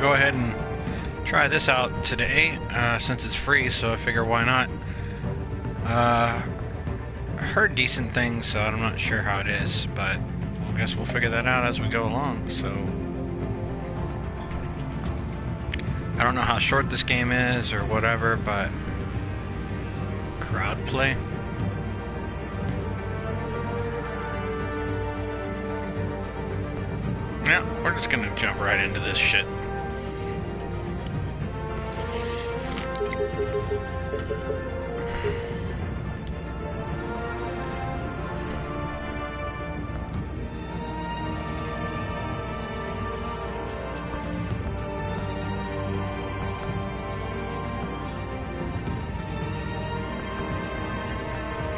go ahead and try this out today, since it's free, so I figure why not. I heard decent things, so I'm not sure how it is, but I guess we'll figure that out as we go along, so... I don't know how short this game is or whatever, but... Crowd play? Yeah, we're just gonna jump right into this shit.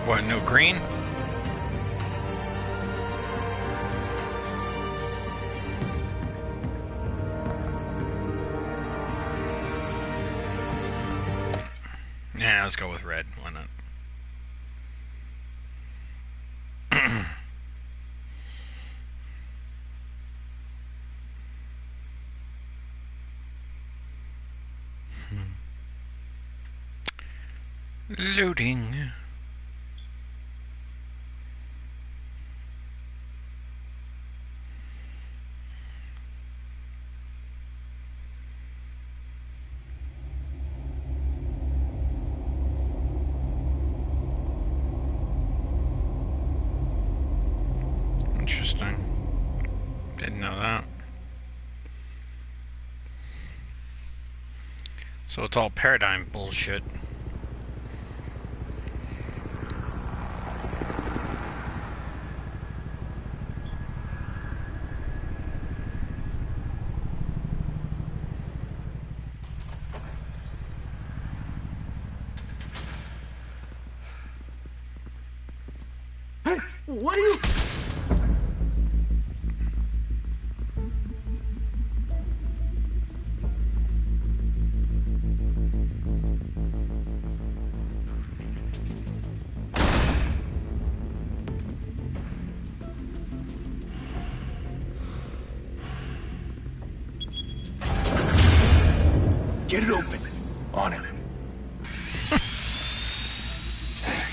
What, no green? Yeah, let's go with red. Why not? Loading. Interesting. Didn't know that. So it's all paradigm bullshit. Hey, what are you... Get it open. On it.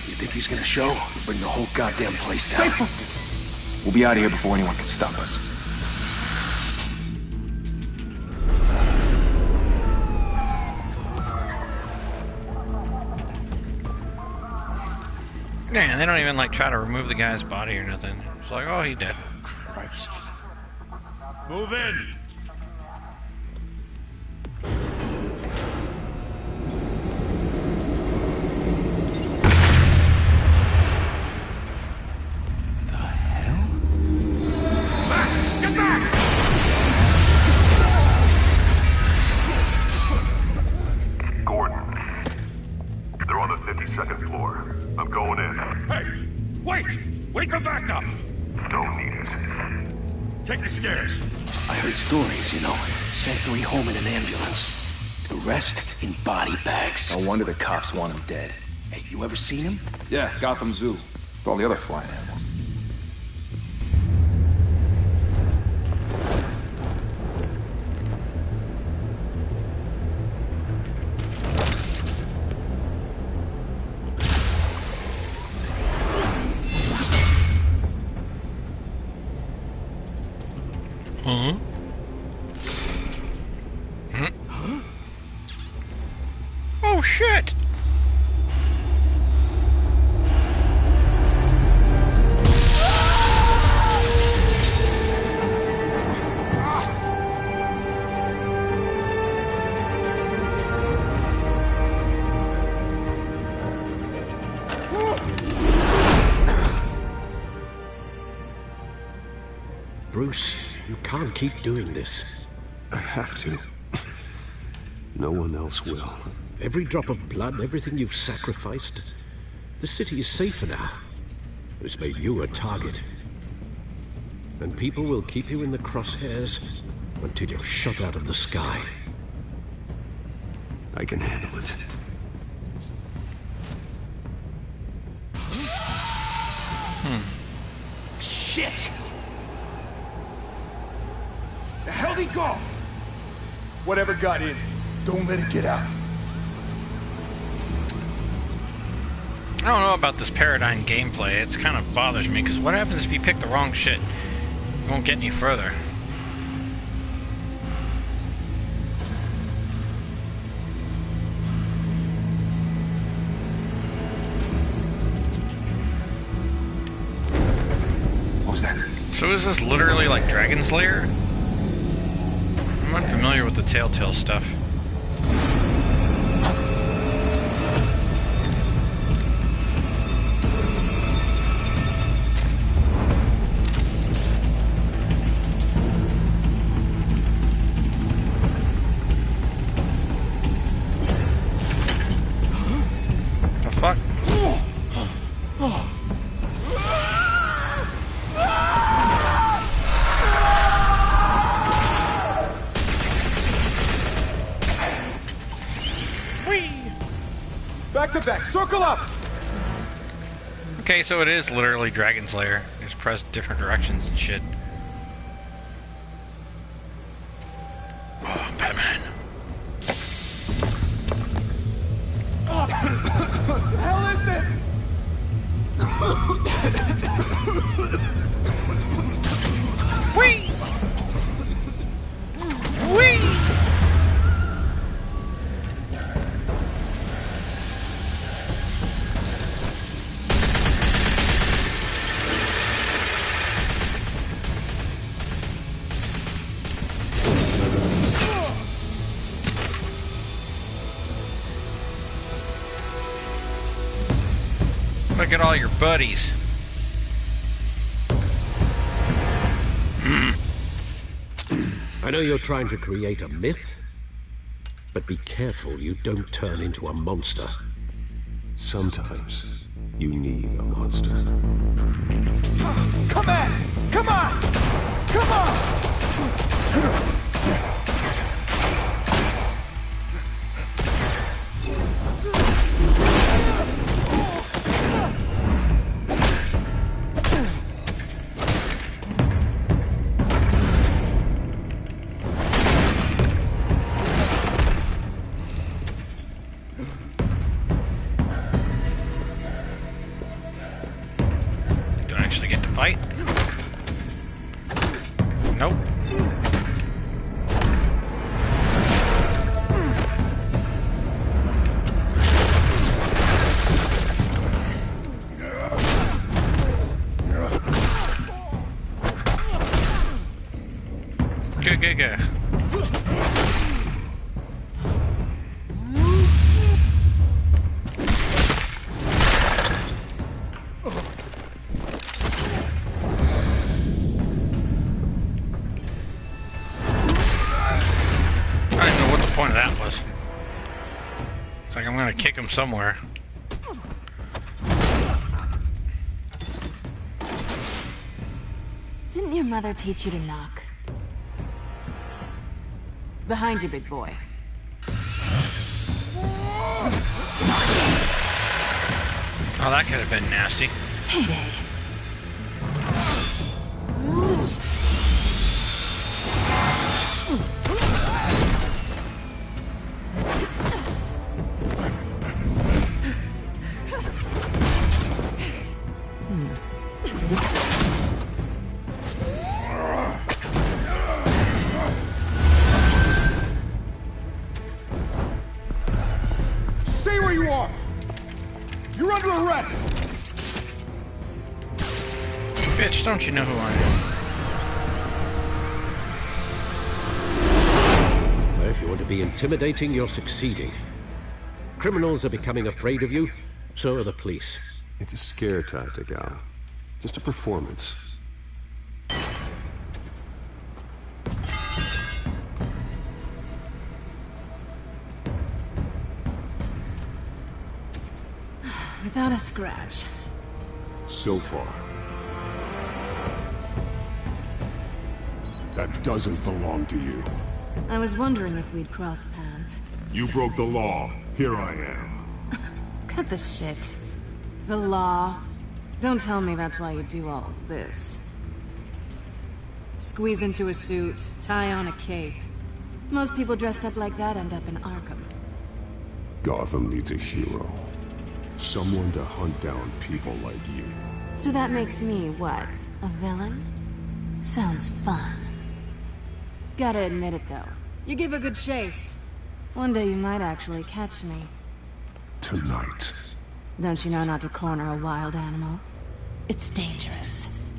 You think he's gonna show? Bring the whole goddamn place down. Stay focused. We'll be out of here before anyone can stop us. Man, they don't even like try to remove the guy's body or nothing. It's like, oh, he dead. Christ. Move in! Wait for backup! Don't need it. Take the stairs. I heard stories, you know. Sent 3 home in an ambulance. The rest in body bags. No wonder the cops want him dead. Hey, you ever seen him? Yeah, Gotham Zoo. With all the other flying animals. Huh? Huh? Oh shit! Bruce, you can't keep doing this. I have to. No one else will. Every drop of blood, everything you've sacrificed. The city is safer now. It's made you a target. And people will keep you in the crosshairs until you're shot out of the sky. I can handle it. Shit! The hell'd he go? Whatever got in, don't let it get out. I don't know about this Paradigm gameplay. It kind of bothers me, because what happens if you pick the wrong shit? You won't get any further. What was that? So is this literally like Dragon's Lair? I'm unfamiliar with the Telltale stuff. The fuck? Back to back, circle up! Okay, so it is literally Dragon's Lair. You just press different directions and shit. Oh, Batman. What the hell is this? Whee! Whee! Look at all your buddies. I know you're trying to create a myth, but be careful you don't turn into a monster. Sometimes you need a monster. Come at! Come on! Come on! Do I actually get to fight? Nope. Good. I don't even know what the point of that was. It's like I'm gonna kick him somewhere. Didn't your mother teach you to knock? Behind you, big boy. Oh, that could have been nasty. Heyday. Stay where you are! You're under arrest! Bitch, don't you know who I am? If you want to be intimidating, you're succeeding. Criminals are becoming afraid of you, so are the police. It's a scare tactic, Al. Just a performance. Without a scratch. So far. That doesn't belong to you. I was wondering if we'd cross paths. You broke the law. Here I am. Cut the shit. The law. Don't tell me that's why you do all of this. Squeeze into a suit, tie on a cape. Most people dressed up like that end up in Arkham. Gotham needs a hero. Someone to hunt down people like you. So that makes me, what, a villain? Sounds fun. Gotta admit it, though. You give a good chase. One day you might actually catch me. Tonight. Don't you know not to corner a wild animal? It's dangerous.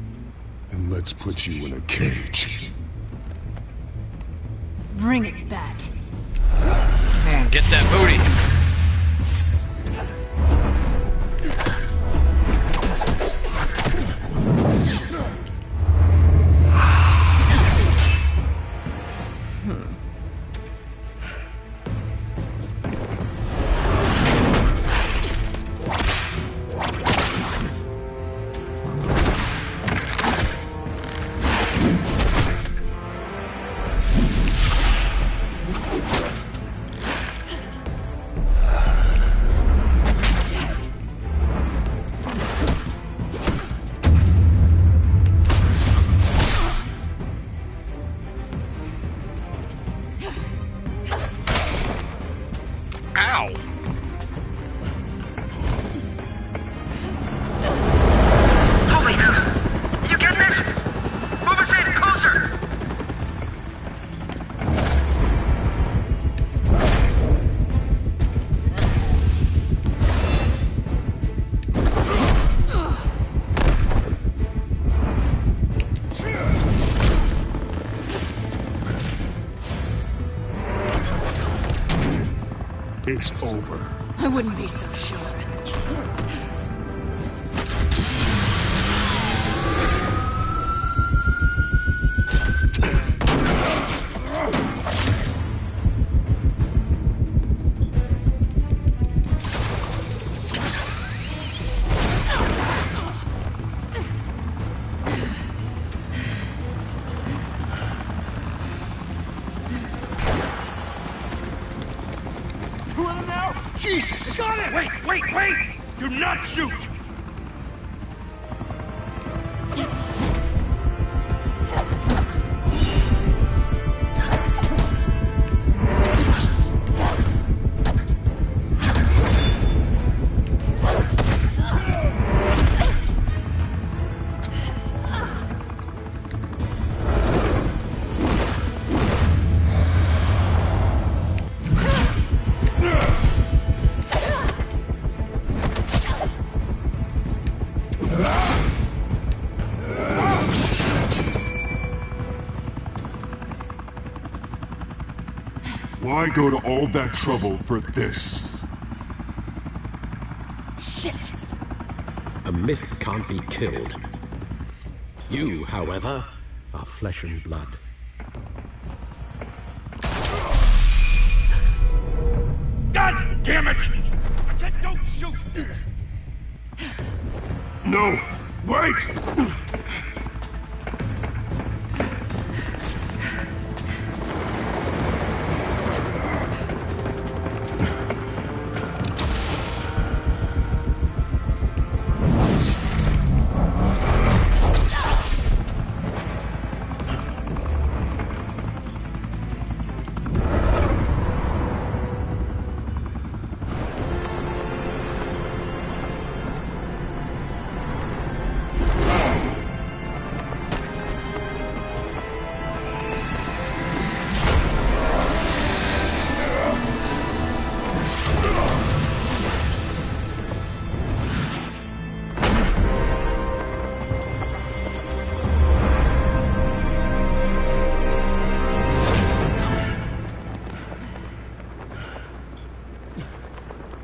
Then let's put you in a cage. Bring it, Bat. Get that booty. It's over. I wouldn't be so sure. Jesus! Got it! Wait! Do not shoot! Why go to all that trouble for this? Shit! A myth can't be killed. You, however, are flesh and blood. God damn it! I said don't shoot! No! Wait!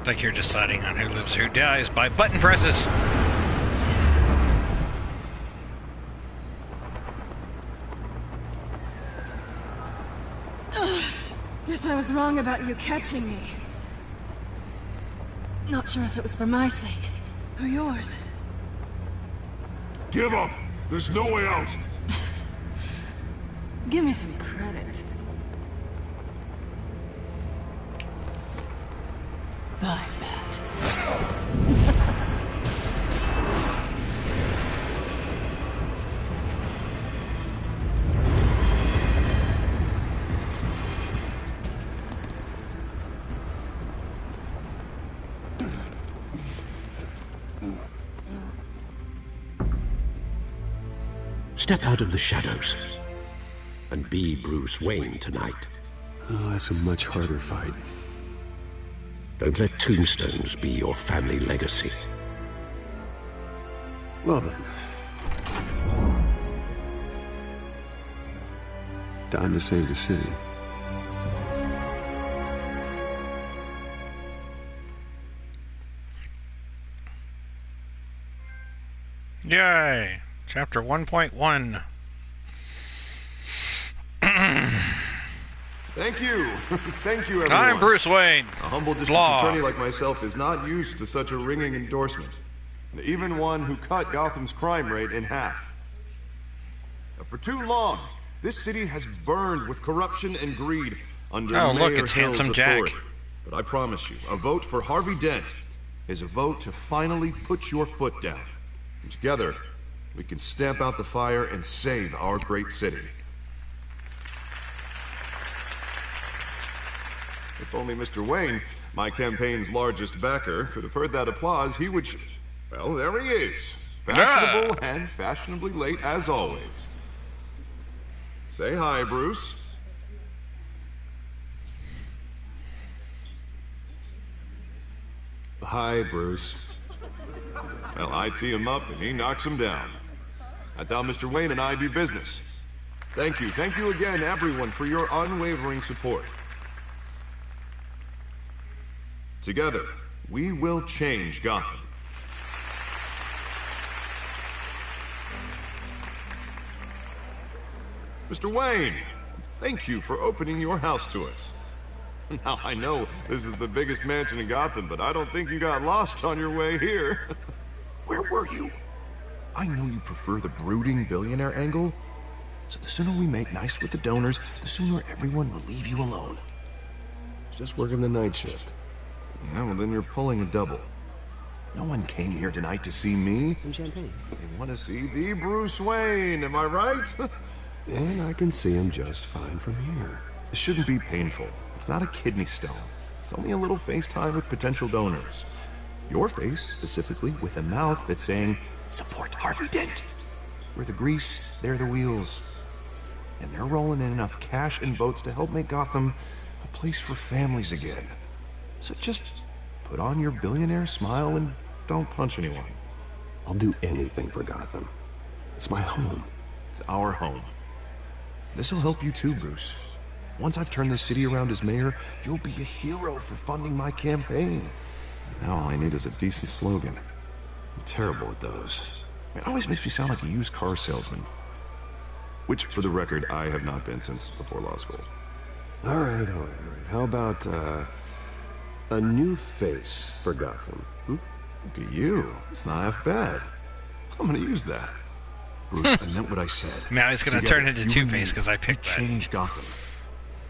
Like you're deciding on who lives, who dies by button presses. Guess I was wrong about you catching me. Not sure if it was for my sake or yours. Give up! There's no way out! Give me some credit. Bye, Bat. Step out of the shadows and be Bruce Wayne tonight. Oh, that's a much harder fight. Don't let tombstones be your family legacy. Well then. Time to save the city. Yay! Chapter 1.1. Thank you. Thank you, everyone. I'm Bruce Wayne. A humble district Blah. attorney like myself is not used to such a ringing endorsement. Even one who cut Gotham's crime rate in half. For too long, this city has burned with corruption and greed under Oh, Mayor look, it's Hill's Handsome Jack. authority. But I promise you, a vote for Harvey Dent is a vote to finally put your foot down. And together, we can stamp out the fire and save our great city. If only Mr. Wayne, my campaign's largest backer, could have heard that applause, he would... Well, there he is. Fashionable and fashionably late as always. Say hi, Bruce. Hi, Bruce. Well, I tee him up and he knocks him down. That's how Mr. Wayne and I do business. Thank you again, everyone, for your unwavering support. Together, we will change Gotham. Mr. Wayne, thank you for opening your house to us. Now, I know this is the biggest mansion in Gotham, but I don't think you got lost on your way here. Where were you? I know you prefer the brooding billionaire angle, so the sooner we make nice with the donors, the sooner everyone will leave you alone. Just working the night shift. Yeah, well, then you're pulling a double. No one came here tonight to see me. Some champagne. They want to see the Bruce Wayne, am I right? And I can see him just fine from here. This shouldn't be painful. It's not a kidney stone. It's only a little FaceTime with potential donors. Your face, specifically, with a mouth that's saying, support Harvey Dent. We're the grease, they're the wheels. And they're rolling in enough cash and votes to help make Gotham a place for families again. So just put on your billionaire smile and don't punch anyone. I'll do anything for Gotham. It's my home. It's our home. This'll help you too, Bruce. Once I've turned this city around as mayor, you'll be a hero for funding my campaign. Now all I need is a decent slogan. I'm terrible at those. It always makes me sound like a used car salesman. Which, for the record, I have not been since before law school. All right. How about, a new face for Gotham? Look at you. It's not half bad. I'm gonna use that. Bruce, I meant what I said. Now he's gonna turn into Two-Face because I picked that. Change Gotham.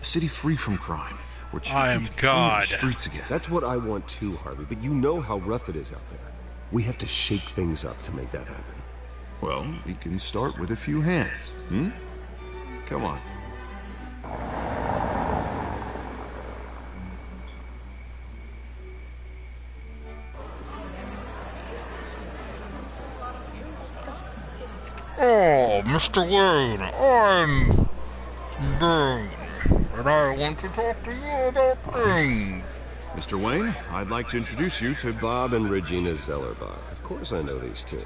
A city free from crime. Where I am God. Streets again. That's what I want too, Harvey, but you know how rough it is out there. We have to shake things up to make that happen. Well, we can start with a few hands, Come on. Oh, Mr. Wayne, I'm Bane, and I want to talk to you about things. Mr. Wayne, I'd like to introduce you to Bob and Regina Zellerbach. Of course I know these two.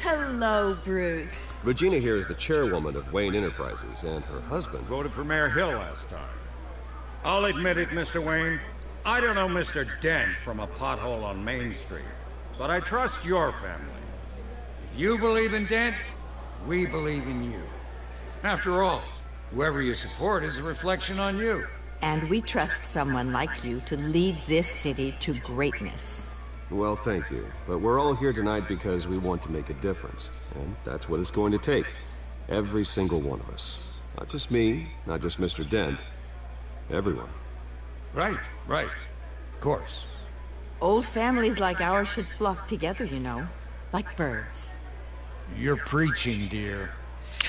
Hello, Bruce. Regina here is the chairwoman of Wayne Enterprises, and her husband... Voted for Mayor Hill last time. I'll admit it, Mr. Wayne. I don't know Mr. Dent from a pothole on Main Street, but I trust your family. If you believe in Dent, we believe in you. After all, whoever you support is a reflection on you. And we trust someone like you to lead this city to greatness. Well, thank you. But we're all here tonight because we want to make a difference. And that's what it's going to take. Every single one of us. Not just me, not just Mr. Dent. Everyone. Right. Of course. Old families like ours should flock together, you know. Like birds. You're preaching, dear.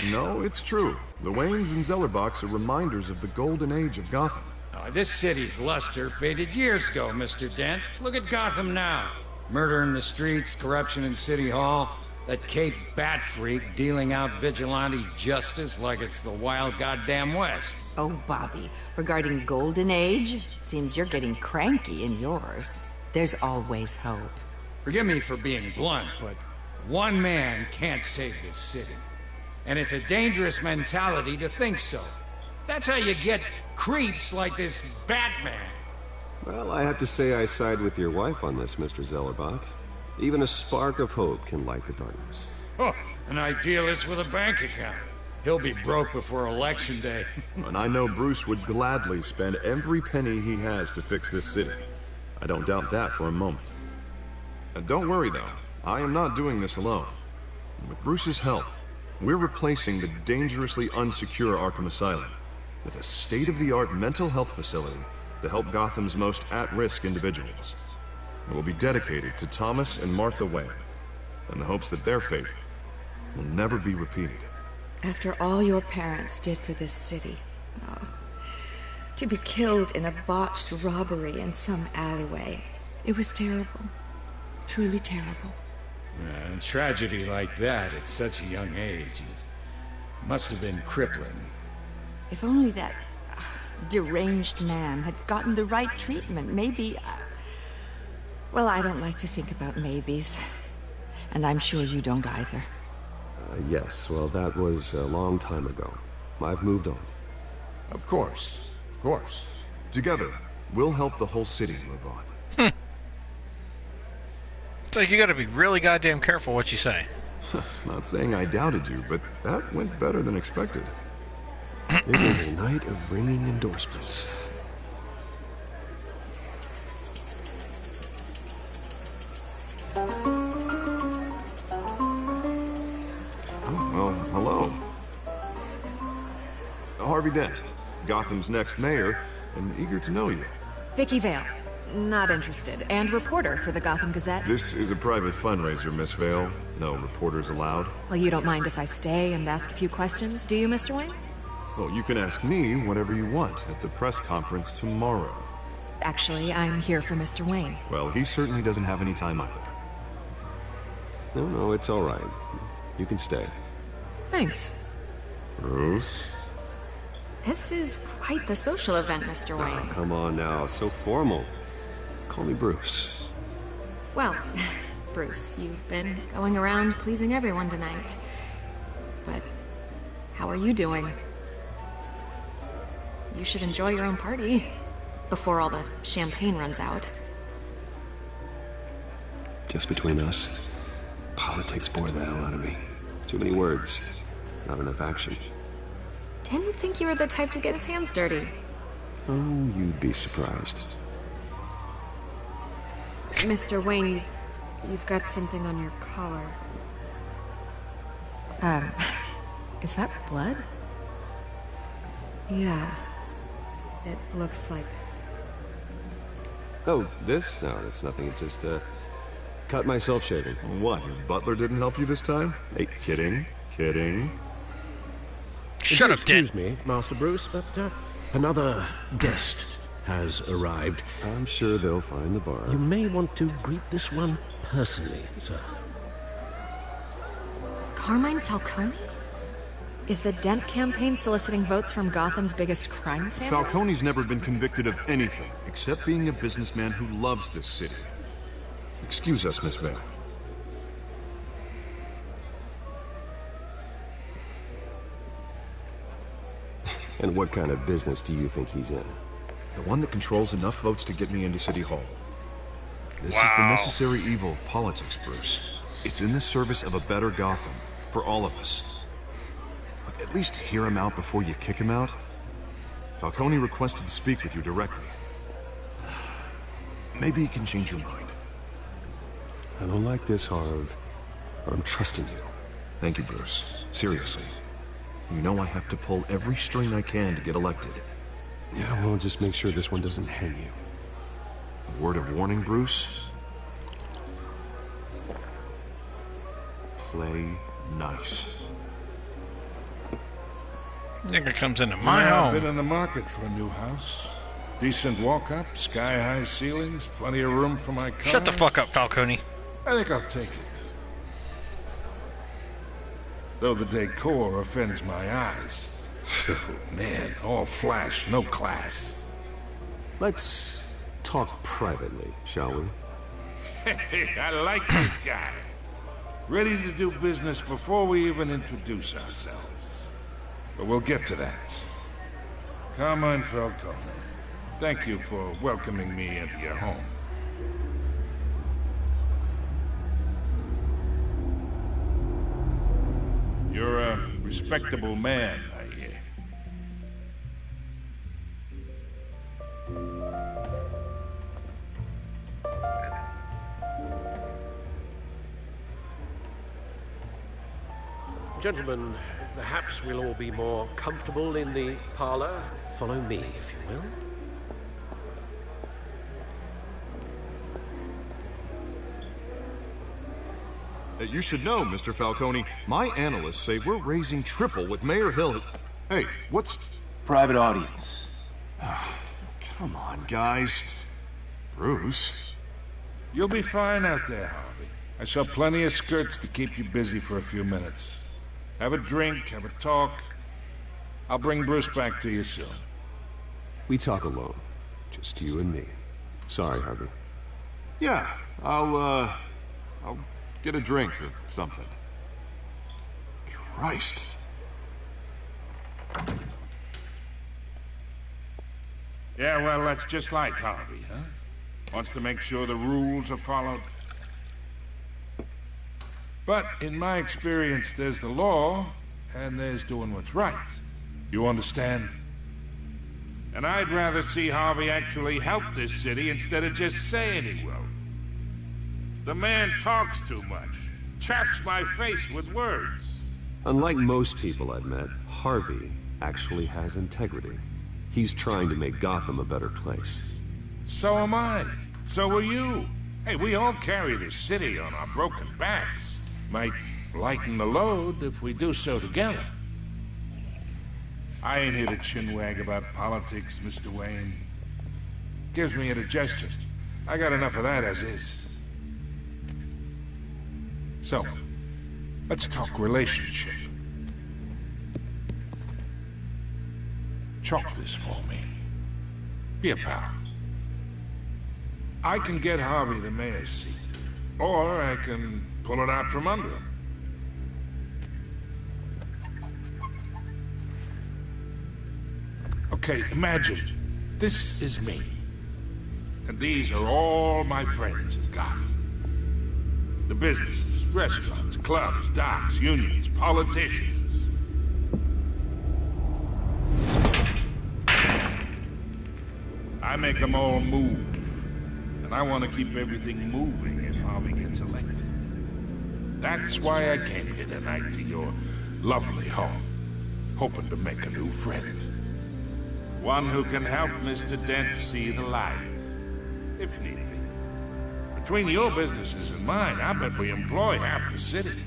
No, it's true. The Waynes and Zellerbachs are reminders of the golden age of Gotham. This city's luster faded years ago, Mr. Dent. Look at Gotham now. Murder in the streets, corruption in City Hall. That Cape Bat freak dealing out vigilante justice like it's the wild goddamn West. Oh, Bobby, regarding Golden Age, it seems you're getting cranky in yours. There's always hope. Forgive me for being blunt, but one man can't save this city. And it's a dangerous mentality to think so. That's how you get creeps like this Batman. Well, I have to say I side with your wife on this, Mr. Zellerbach. Even a spark of hope can light the darkness. Oh, an idealist with a bank account. He'll be broke before Election Day. And I know Bruce would gladly spend every penny he has to fix this city. I don't doubt that for a moment. And don't worry, though. I am not doing this alone. With Bruce's help, we're replacing the dangerously unsecure Arkham Asylum with a state-of-the-art mental health facility to help Gotham's most at-risk individuals. It will be dedicated to Thomas and Martha Wayne, in the hopes that their fate will never be repeated. After all your parents did for this city, to be killed in a botched robbery in some alleyway, it was terrible. Truly terrible. A tragedy like that at such a young age must have been crippling. If only that deranged man had gotten the right treatment, maybe... Well, I don't like to think about maybes. And I'm sure you don't either. Yes, well, that was a long time ago. I've moved on. Of course. Of course. Together, we'll help the whole city move on. It's like you gotta be really goddamn careful what you say. Not saying I doubted you, but that went better than expected. It was a night of ringing endorsements. Well, hello. Harvey Dent, Gotham's next mayor, and eager to know you. Vicky Vale. Not interested. And reporter for the Gotham Gazette. This is a private fundraiser, Miss Vale. No reporters allowed. Well, you don't mind if I stay and ask a few questions, do you, Mr. Wayne? Well, you can ask me whatever you want at the press conference tomorrow. Actually, I'm here for Mr. Wayne. Well, he certainly doesn't have any time either. No, it's all right. You can stay. Thanks. Bruce? This is quite the social event, Mr. Wayne. Oh, come on now, so formal. Call me Bruce. Well, Bruce, you've been going around pleasing everyone tonight. But how are you doing? You should enjoy your own party before all the champagne runs out. Just between us, politics bore the hell out of me. Too many words, not enough action. Didn't think you were the type to get his hands dirty. Oh, you'd be surprised. Mr. Wayne, you've got something on your collar. Is that blood? Yeah. It looks like... Oh, this? No, that's nothing. It just, cut myself shaving. What, your butler didn't help you this time? Hey, kidding. Shut up, Dent. Excuse me, Master Bruce, but another guest has arrived. I'm sure they'll find the bar. You may want to greet this one personally, sir. Carmine Falcone? Is the Dent campaign soliciting votes from Gotham's biggest crime family? Falcone's never been convicted of anything, except being a businessman who loves this city. Excuse us, Miss Vale. And what kind of business do you think he's in? The one that controls enough votes to get me into City Hall. This is the necessary evil of politics, Bruce. It's in the service of a better Gotham, for all of us. Look, at least hear him out before you kick him out. Falcone requested to speak with you directly. Maybe he can change your mind. I don't like this, Harv, but I'm trusting you. Thank you, Bruce. Seriously. You know I have to pull every string I can to get elected. Yeah, well, just make sure this one doesn't hang you. A word of warning, Bruce. Play nice. Nigga comes into my I've home. been in the market for a new house. Decent walk-up, sky-high ceilings, plenty of room for my car. Shut the fuck up, Falcone. I think I'll take it. though the decor offends my eyes. Oh, man, all flash, no class. Let's talk privately, shall we? Hey, I like this guy. Ready to do business before we even introduce ourselves. But we'll get to that. Carmine Falcone, thank you for welcoming me into your home. You're a respectable man, I hear. Gentlemen, perhaps we'll all be more comfortable in the parlor. Follow me, if you will. You should know, Mr. Falcone, my analysts say we're raising triple what Mayor Hill... Hey, what's... Private audience. Come on, guys. Bruce? You'll be fine out there, Harvey. I saw plenty of skirts to keep you busy for a few minutes. Have a drink, have a talk. I'll bring Bruce back to you soon. We talk alone. Just you and me. Sorry, Harvey. Yeah, I'll get a drink or something. Christ. Yeah, well, that's just like Harvey, huh? Wants to make sure the rules are followed. But in my experience, there's the law, and there's doing what's right. You understand? And I'd rather see Harvey actually help this city instead of just saying he will. The man talks too much. Chaps my face with words. Unlike most people I've met, Harvey actually has integrity. He's trying to make Gotham a better place. So am I. So are you. Hey, we all carry this city on our broken backs. Might lighten the load if we do so together. I ain't here to chinwag about politics, Mr. Wayne. Gives me indigestion. I got enough of that as is. So, let's talk relationship. Chalk this for me. Be a pal. I can get Harvey the mayor's seat, or I can pull it out from under him. Okay, imagine, this is me. And these are all my friends in Gotham. The businesses, restaurants, clubs, docks, unions, politicians. I make them all move. And I want to keep everything moving if Harvey gets elected. That's why I came here tonight to your lovely home, hoping to make a new friend. One who can help Mr. Dent see the light, if need be. Between your businesses and mine, I bet we employ half the city.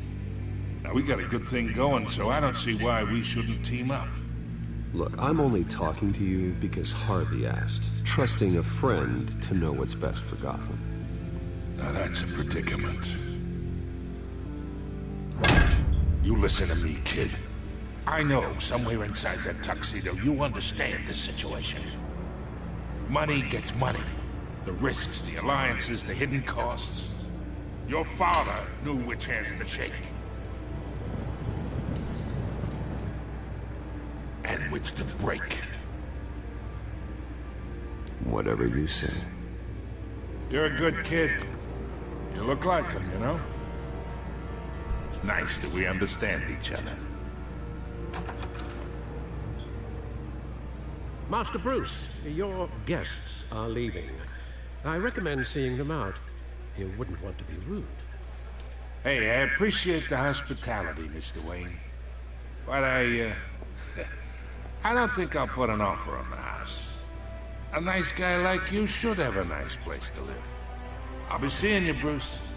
Now, we got a good thing going, so I don't see why we shouldn't team up. Look, I'm only talking to you because Harvey asked, trusting a friend to know what's best for Gotham. Now that's a predicament. You listen to me, kid. I know somewhere inside that tuxedo you understand this situation. Money gets money. The risks, the alliances, the hidden costs. Your father knew which hands to shake. And which to break. Whatever you say. You're a good kid. You look like him, you know? It's nice that we understand each other. Master Bruce, your guests are leaving. I recommend seeing them out. You wouldn't want to be rude. Hey, I appreciate the hospitality, Mr. Wayne. But I don't think I'll put an offer on the house. A nice guy like you should have a nice place to live. I'll be seeing you, Bruce,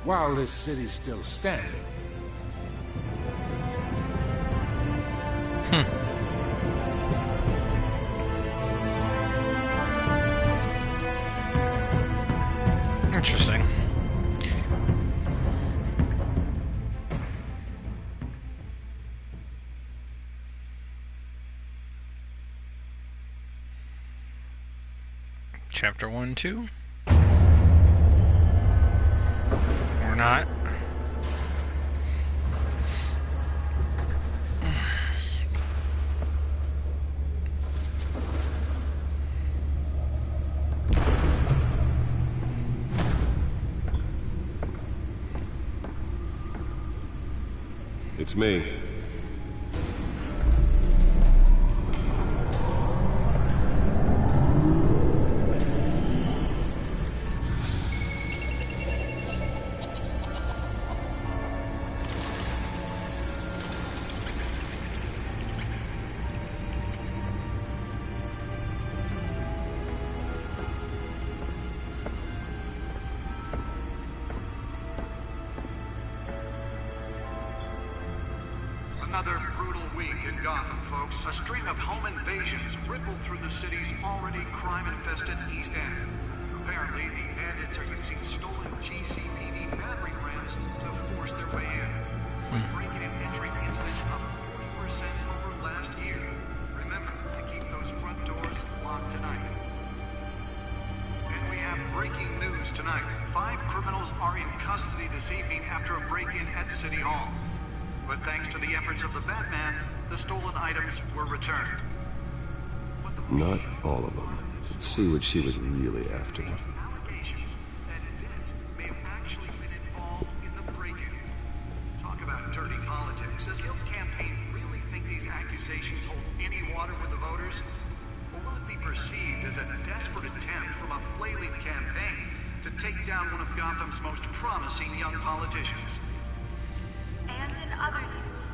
while this city's still standing. Interesting. Chapter 1, 2? Or not? It's me. Another brutal week in Gotham, folks. A string of home invasions rippled through the city's already crime-infested East End. Apparently, the bandits are using stolen GCPD battering rams to force their way in. With breaking and entering incidents up 40% over last year. Remember to keep those front doors locked tonight. And we have breaking news tonight. 5 criminals are in custody this evening after a break-in at City Hall. But thanks to the efforts of the Batman, the stolen items were returned. Not all of them. Let's see what she was really after. Allegations that Dent may have actually been involved in the break-in. Talk about dirty politics. Does Hill's campaign really think these accusations hold any water with the voters? Or will it be perceived as a desperate attempt from a flailing campaign to take down one of Gotham's most promising young politicians? And in other news,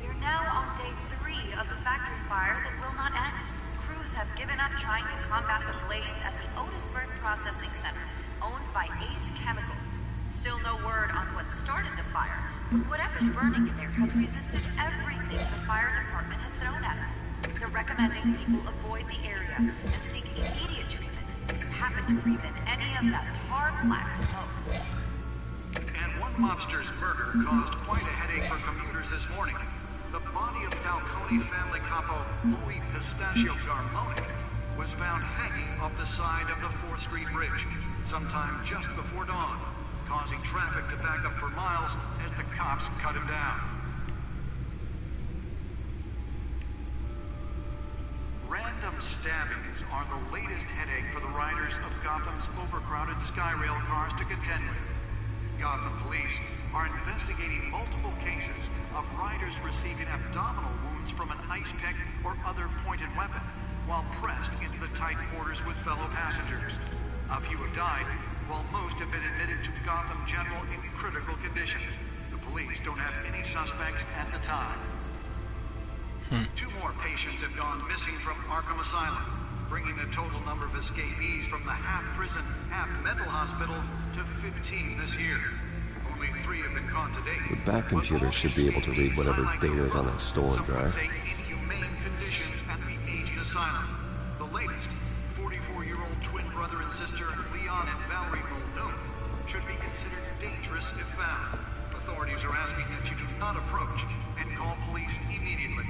we are now on day 3 of the factory fire that will not end. Crews have given up trying to combat the blaze at the Otisburg Processing Center, owned by Ace Chemical. Still no word on what started the fire, but whatever's burning in there has resisted everything the fire department has thrown at it. They're recommending people avoid the area and seek immediate treatment if you happen to breathe in any of that tar black smoke. And one mobster's murder caused quite a headache for commuters this morning. The body of Falcone family capo Louis Pistachio Garmone was found hanging off the side of the 4th Street Bridge sometime just before dawn, causing traffic to back up for miles as the cops cut him down. Random stabbings are the latest headache for the riders of Gotham's overcrowded Skyrail cars to contend with. Gotham police are investigating multiple cases of riders receiving abdominal wounds from an ice pick or other pointed weapon while pressed into the tight quarters with fellow passengers. A few have died, while most have been admitted to Gotham General in critical condition. The police don't have any suspects at the time. 2 more patients have gone missing from Arkham Asylum, bringing the total number of escapees from the half-prison, half-mental hospital to 15 this year. Only 3 have been caught to date. The back computer should be able to read whatever data is on that stolen drive. Inhumane conditions at the aging asylum. The latest, 44-year-old twin brother and sister Leon and Valerie Muldoon should be considered dangerous if found. Authorities are asking that you do not approach and call police immediately.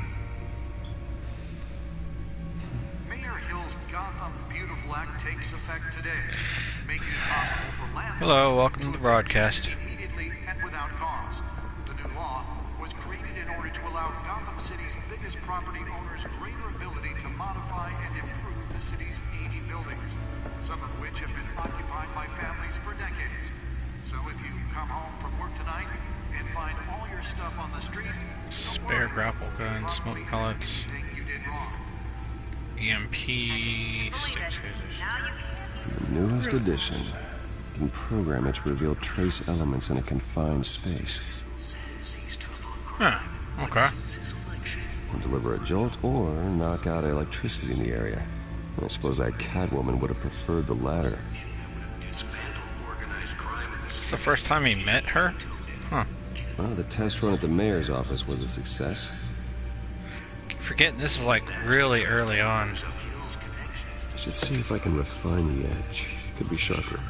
Mayor Hill's Gotham Beautiful Act takes effect today, making it possible for landlords. Hello, welcome to the broadcast. Immediately and without cause. The new law was created in order to allow Gotham City's biggest property owners greater ability to modify and improve the city's aging buildings, some of which have been occupied by families for decades. So if you come home from work tonight and find all your stuff on the street, Spare grapple gun, smoke pellets, you did wrong. EMP sticks. The newest edition. You can program it to reveal trace elements in a confined space. Huh, okay. Can deliver a jolt or knock out electricity in the area. I suppose that Catwoman would have preferred the latter. It's the first time he met her? Huh. Well, the test run at the mayor's office was a success. Keep forgetting this is like really early on. I should see if I can refine the edge. Could be sharper.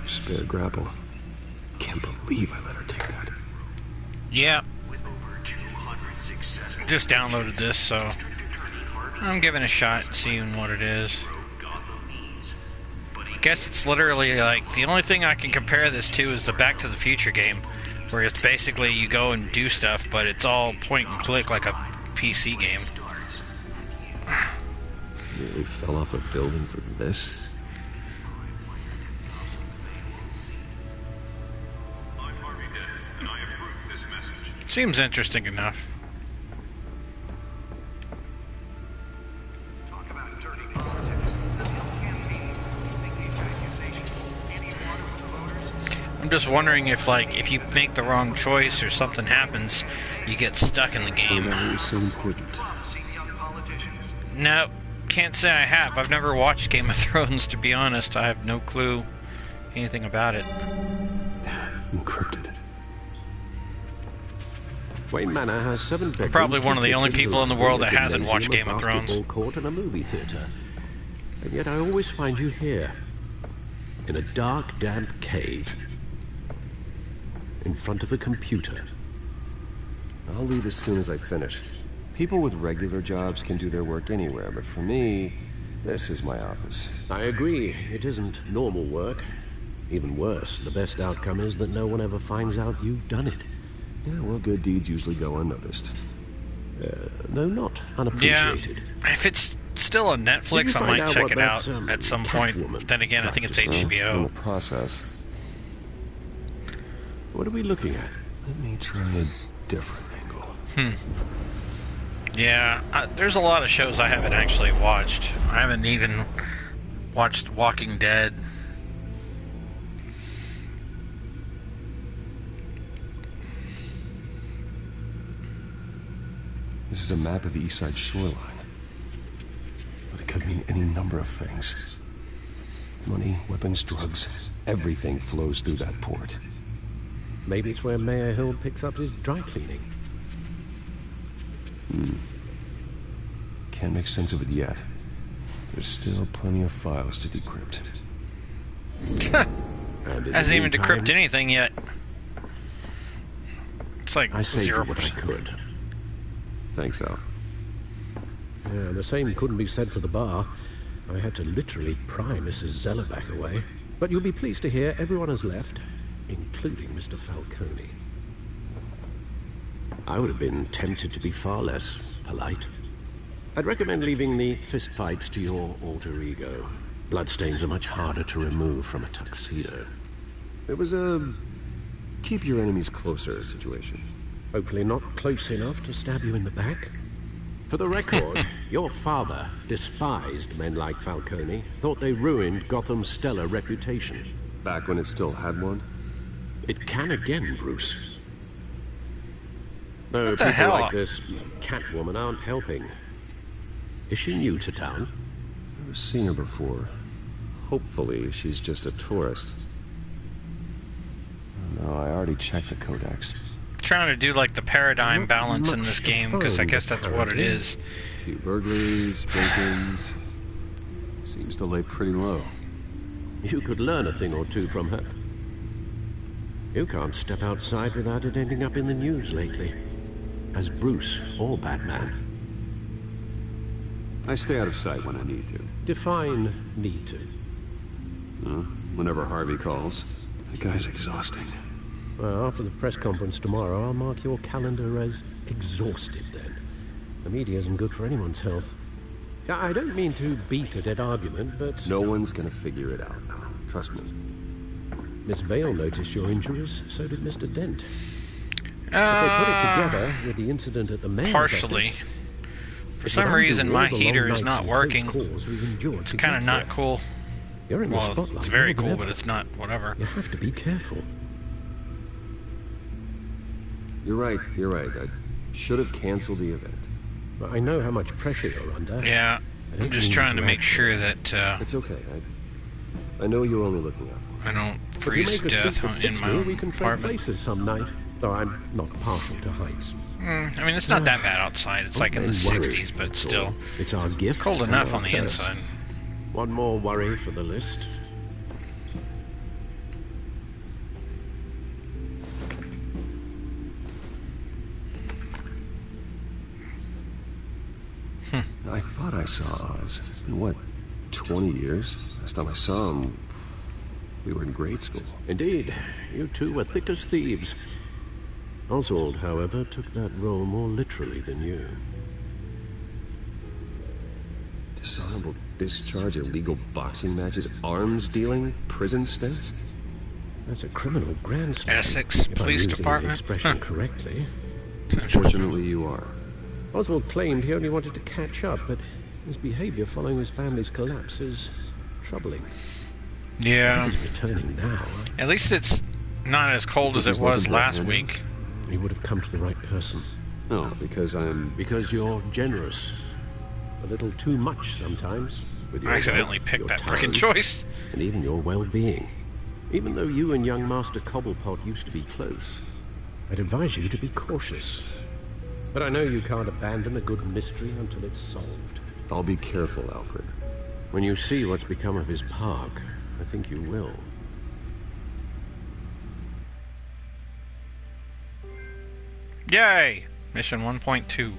Spare grapple. Can't believe I let her take that. Yeah. With over 200 successful just downloaded this, so I'm giving it a shot, seeing what it is. I guess it's literally like the only thing I can compare this to is the Back to the Future game, where it's basically you go and do stuff, but it's all point and click like a PC game. Nearly fell off a building for this. Seems interesting enough. I'm just wondering if, like, if you make the wrong choice or something happens, you get stuck in the game. So important. No, can't say I have. I've never watched Game of Thrones, to be honest. I have no clue anything about it. Encrypted. Wayne Manor has 7 bedrooms. I'm probably one of the only people in the world that hasn't watched Game of Thrones. A basketball court and a movie theater. And yet I always find you here, in a dark, damp cave, in front of a computer. I'll leave as soon as I finish. People with regular jobs can do their work anywhere, but for me, this is my office. I agree. It isn't normal work. Even worse, the best outcome is that no one ever finds out you've done it. Yeah, well, good deeds usually go unnoticed. Though not unappreciated. Yeah, if it's still on Netflix, I might check it out at some point. Then again, I think it's HBO. In the process. What are we looking at? Let me try a different angle. Yeah, there's a lot of shows I haven't actually watched. I haven't even watched Walking Dead. This is a map of the East Side shoreline. But it could mean any number of things. Money, weapons, drugs, everything flows through that port. Maybe it's where Mayor Hill picks up his dry cleaning. Can't make sense of it yet. There's still plenty of files to decrypt. Hasn't even decrypted anything yet. It's like 0%. I could. Thanks, Al. Yeah, the same couldn't be said for the bar. I had to literally pry Mrs. Zellerback away. But you'll be pleased to hear everyone has left, including Mr. Falcone. I would have been tempted to be far less polite. I'd recommend leaving the fistfights to your alter ego. Bloodstains are much harder to remove from a tuxedo. It was a keep your enemies closer situation. Hopefully not close enough to stab you in the back. For the record, your father despised men like Falcone, thought they ruined Gotham's stellar reputation. Back when it still had one? It can again, Bruce. No, what the people hell? like this Catwoman aren't helping. Is she new to town? I've never seen her before. Hopefully, she's just a tourist. No, I already checked the codex. Trying to do like the paradigm balance in this game, because I guess that's what it is. A few burglaries, break-ins. Seems to lay pretty low. You could learn a thing or two from her. You can't step outside without it ending up in the news lately. As Bruce or Batman. I stay out of sight when I need to. Define need to. Whenever Harvey calls. The guy's exhausting. Well, after the press conference tomorrow, I'll mark your calendar as exhausted then. The media isn't good for anyone's health. I don't mean to beat a dead argument, but... No one's gonna figure it out. Trust me. Miss Vale noticed your injuries, so did Mr. Dent. If they put it together with the incident at the mayor's partially. office, For some reason, my heater is not working. It's kind of not cool. You're in the Well, spotlight it's very more than cool, ever. but it's not whatever. You have to be careful. You're right. I should have canceled the event. I know how much pressure you're under. Yeah, I'm just trying to make sure that It's okay. I know you're only looking out for me. I don't If you freeze make to a death secret in fix my me, own we can trade apartment. places some night, though I'm not partial to heights. I mean, it's not that bad outside. It's like in the 60s, but still. It's our gift. Cold and enough our on the curse. inside. One more worry for the list. I thought I saw Oz. It's been, what, 20 years? Last time I saw him, we were in grade school. Indeed, you two were thick as thieves. Oswald, however, took that role more literally than you. Dishonorable discharge, illegal boxing matches, arms dealing, prison stints? That's a criminal grandstand. Essex Police Department? If I'm using the expression correctly. Fortunately, you are. Oswald claimed he only wanted to catch up, but his behavior following his family's collapse is troubling. Yeah. He's returning now. At least it's not as cold as it was last week. He would have come to the right person. No, because Because you're generous. A little too much sometimes. With your I accidentally health, picked your that time, frickin' choice. And even your well-being. Even though you and young Master Cobblepot used to be close, I'd advise you to be cautious. But I know you can't abandon a good mystery until it's solved. I'll be careful, Alfred. When you see what's become of his park, I think you will. Yay! Mission 1.2.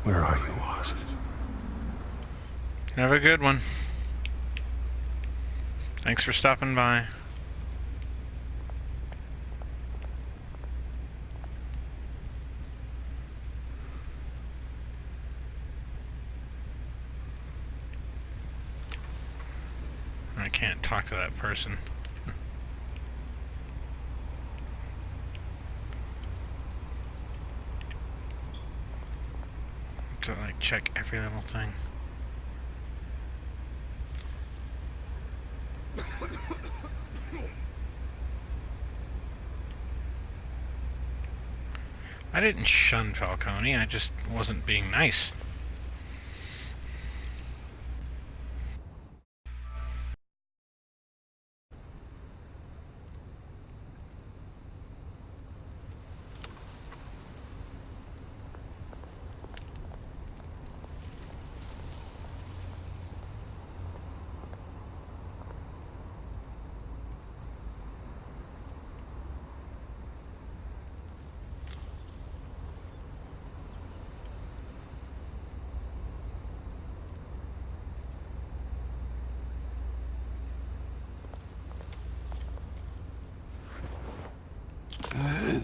Where are you, Oz? Have a good one. Thanks for stopping by. I can't talk to that person. To like check every little thing. I didn't shun Falcone, I just wasn't being nice.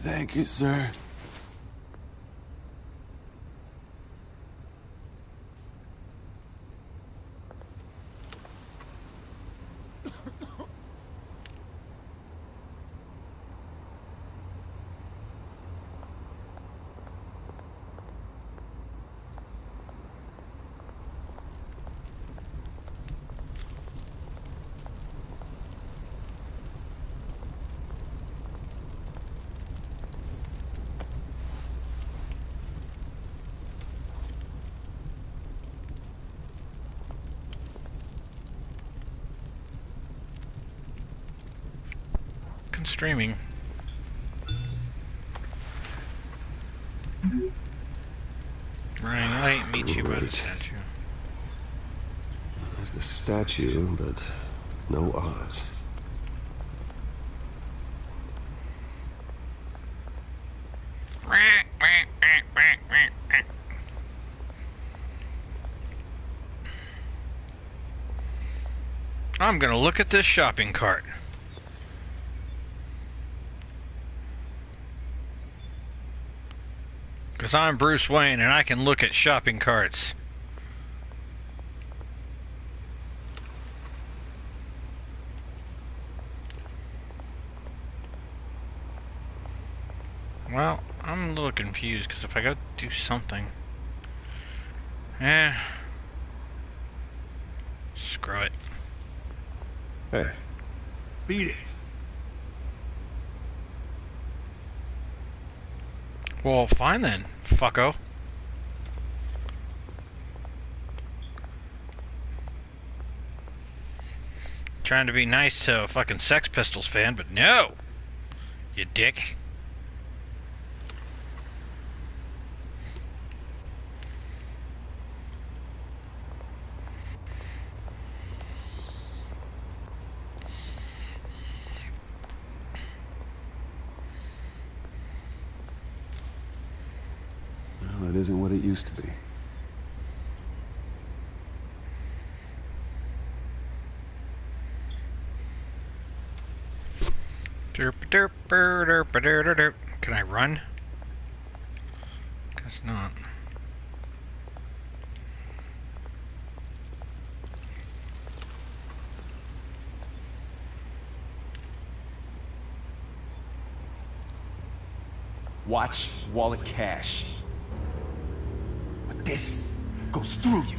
Thank you, sir. Streaming. Running late, meet you by the statue. There's the statue, but no Oz. I'm gonna look at this shopping cart. Because I'm Bruce Wayne and I can look at shopping carts. Well, I'm a little confused because if I go do something... screw it. Hey. Beat it. Well, fine then, fucko. Trying to be nice to a fucking Sex Pistols fan, but no! You dick. Well, it isn't what it used to be. Can I run? Guess not. Watch wallet cash. But this goes through you.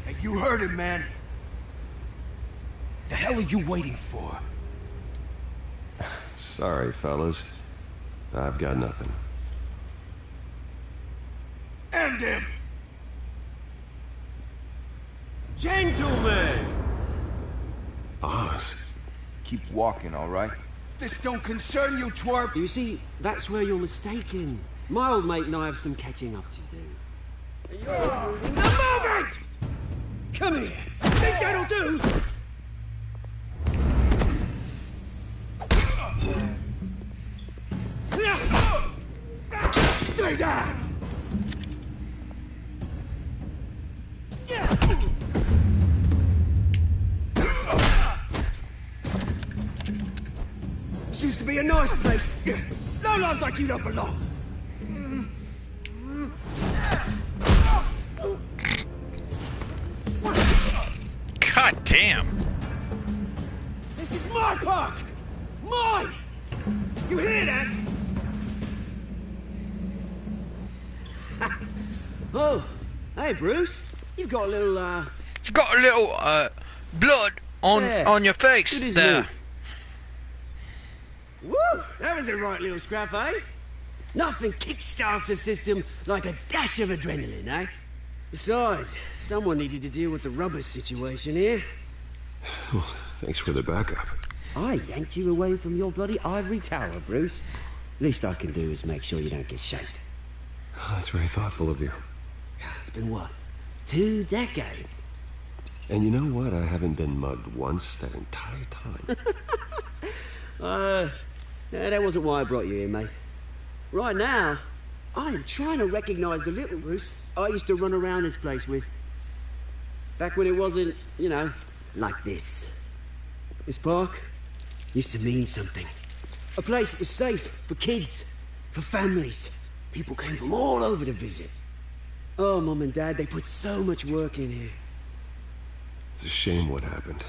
Hey, you heard it, man. The hell are you waiting for? Sorry, fellas. I've got nothing. End him! Gentlemen! Oz. Keep walking, all right? This don't concern you, twerp! You see, that's where you're mistaken. My old mate and I have some catching up to do. And you're moving the moment! Come here! Think that'll do? Stay down! This used to be a nice place. No lives like you don't belong. God damn! This is my park! Mine! You hear that? Oh, hey Bruce. You've got a little, You've got a little, blood on your face Good as there. new. Woo! That was a right little scrap, eh? Nothing kickstarts the system like a dash of adrenaline, eh? Besides, someone needed to deal with the rubber situation here. Well, thanks for the backup. I yanked you away from your bloody ivory tower, Bruce. Least I can do is make sure you don't get shaped. Oh, that's very thoughtful of you. It's been what? 2 decades? And you know what? I haven't been mugged once that entire time. Yeah, that wasn't why I brought you here, mate. Right now, I am trying to recognize the little Bruce I used to run around this place with. Back when it wasn't, you know, like this. This park used to mean something. A place that was safe for kids, for families. People came from all over to visit. Oh, Mum and Dad, they put so much work in here. It's a shame what happened.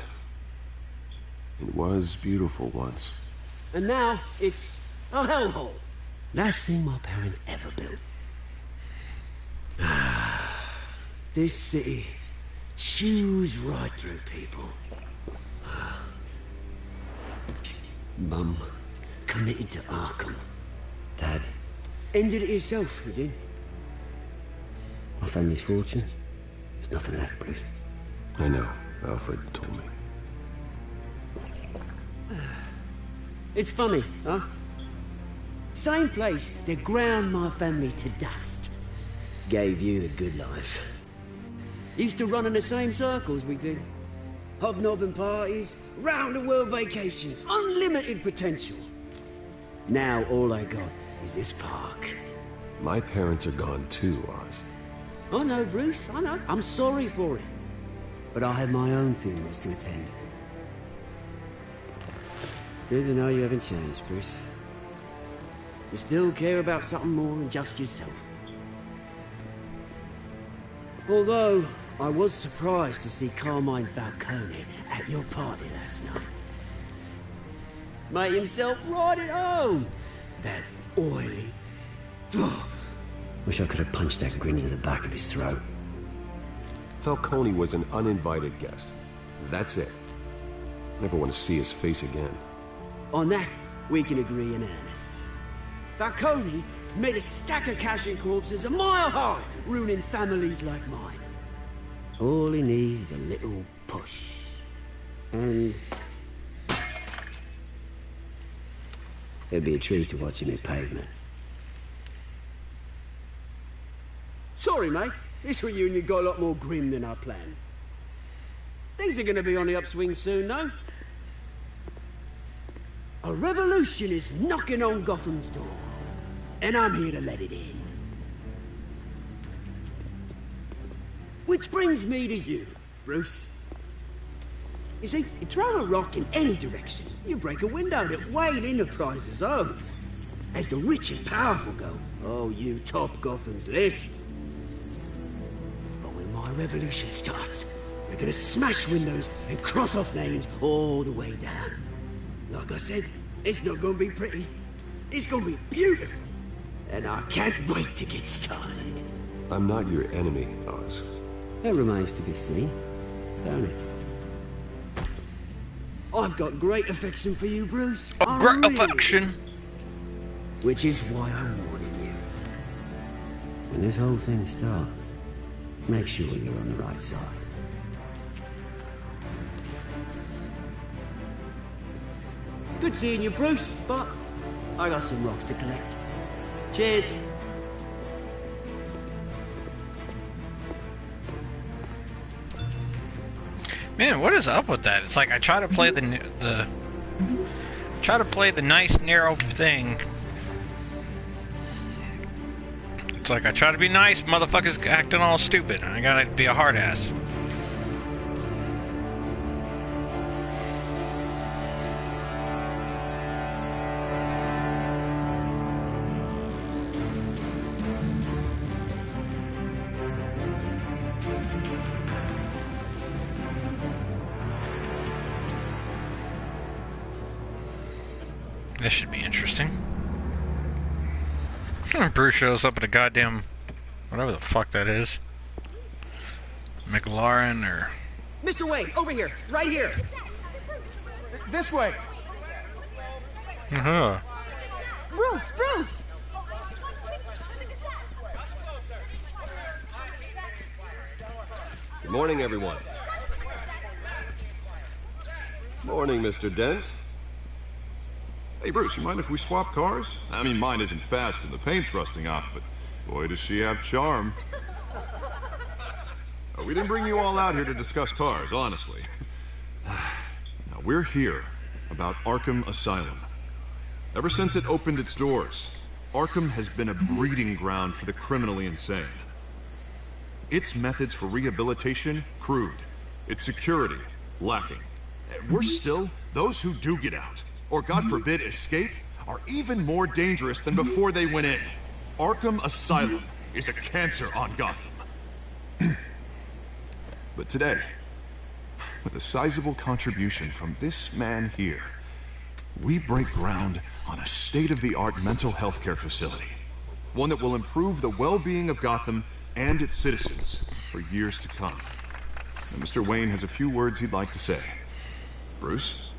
It was beautiful once. And now, it's a hellhole. Last thing my parents ever built. This city chews right through people. Mum committed to Arkham. Dad ended it yourself, you did. My family's fortune. There's nothing left, Bruce. I know. Alfred told me. It's funny, huh? Same place that ground my family to dust. Gave you the good life. Used to run in the same circles we did. Hobnobbing parties, round-the-world vacations, unlimited potential. Now all I got is this park. My parents are gone too, Oz. I know, Bruce, I know. I'm sorry for it. But I have my own funerals to attend. Good to know you haven't changed, Bruce. You still care about something more than just yourself. Although, I was surprised to see Carmine Falcone at your party last night. Made himself right at home. That oily... Wish I could have punched that grin into the back of his throat. Falcone was an uninvited guest. That's it. Never want to see his face again. On that, we can agree in earnest. Falcone made a stack of cash and corpses a mile high, ruining families like mine. All he needs is a little push. And it'd be a treat to watch him hit pavement. Sorry, mate. This reunion got a lot more grim than I planned. Things are gonna be on the upswing soon, though. A revolution is knocking on Gotham's door, and I'm here to let it in. Which brings me to you, Bruce. You see, you throw a rock in any direction, you break a window that Wayne Enterprises owns. As the rich and powerful go, oh, you top Gotham's list. But when my revolution starts, we're gonna smash windows and cross off names all the way down. Like I said, it's not gonna be pretty. It's gonna be beautiful. And I can't wait to get started. I'm not your enemy, Oz. That remains to be seen, don't it? I've got great affection for you, Bruce. Great affection. Which is why I'm warning you. When this whole thing starts, make sure you're on the right side. Good seeing you, Bruce, but I got some rocks to collect. Cheers. Man, what is up with that? It's like I try to play the nice narrow thing. It's like I try to be nice, motherfuckers acting all stupid. I gotta be a hard ass. This should be interesting. Bruce shows up at a goddamn... whatever the fuck that is. McLaurin or... Mr. Wayne, over here. Right here. This way. Uh-huh. Bruce! Good morning, everyone. Morning, Mr. Dent. Hey, Bruce, you mind if we swap cars? I mean, mine isn't fast and the paint's rusting off, but boy, does she have charm. We didn't bring you all out here to discuss cars, honestly. Now, we're here about Arkham Asylum. Ever since it opened its doors, Arkham has been a breeding ground for the criminally insane. Its methods for rehabilitation, crude. Its security, lacking. Worse still, those who do get out, or God forbid escape, are even more dangerous than before they went in. Arkham Asylum is a cancer on Gotham. But today, with a sizable contribution from this man here, we break ground on a state-of-the-art mental health care facility. One that will improve the well-being of Gotham and its citizens for years to come. And Mr. Wayne has a few words he'd like to say. Bruce?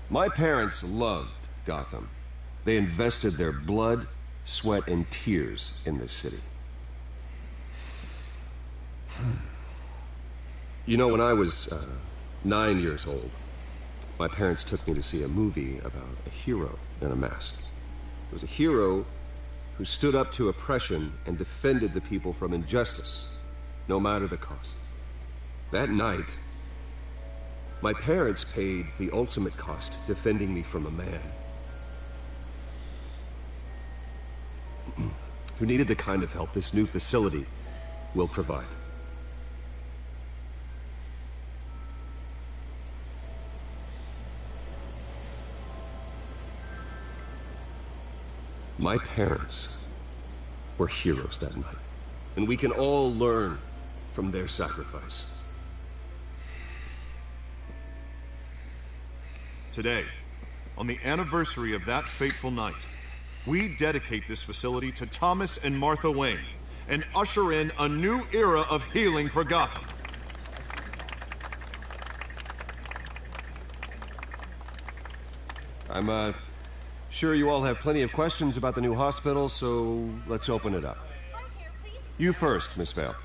My parents loved Gotham. They invested their blood, sweat, and tears in this city. You know, when I was 9 years old, my parents took me to see a movie about a hero in a mask. It was a hero who stood up to oppression and defended the people from injustice, no matter the cost. That night, my parents paid the ultimate cost defending me from a man who needed the kind of help this new facility will provide. My parents were heroes that night, and we can all learn from their sacrifice. Today, on the anniversary of that fateful night, we dedicate this facility to Thomas and Martha Wayne and usher in a new era of healing for Gotham. I'm Sure, you all have plenty of questions about the new hospital, so let's open it up. You first, Miss Vale.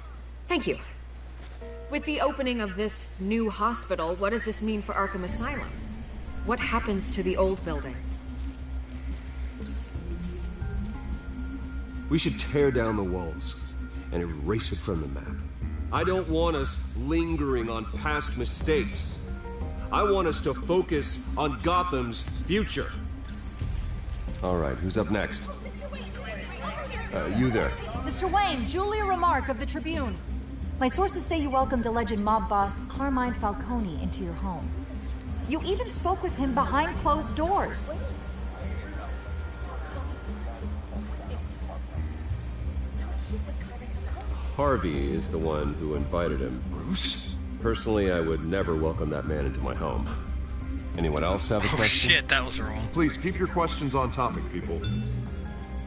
Thank you. With the opening of this new hospital, what does this mean for Arkham Asylum? What happens to the old building? We should tear down the walls and erase it from the map. I don't want us lingering on past mistakes. I want us to focus on Gotham's future. All right, who's up next? You there. Mr. Wayne, Julia Remark of the Tribune. My sources say you welcomed alleged mob boss Carmine Falcone into your home. You even spoke with him behind closed doors. Harvey is the one who invited him. Bruce? Personally, I would never welcome that man into my home. Anyone else have a Oh question? shit, that was wrong. Please keep your questions on topic, people.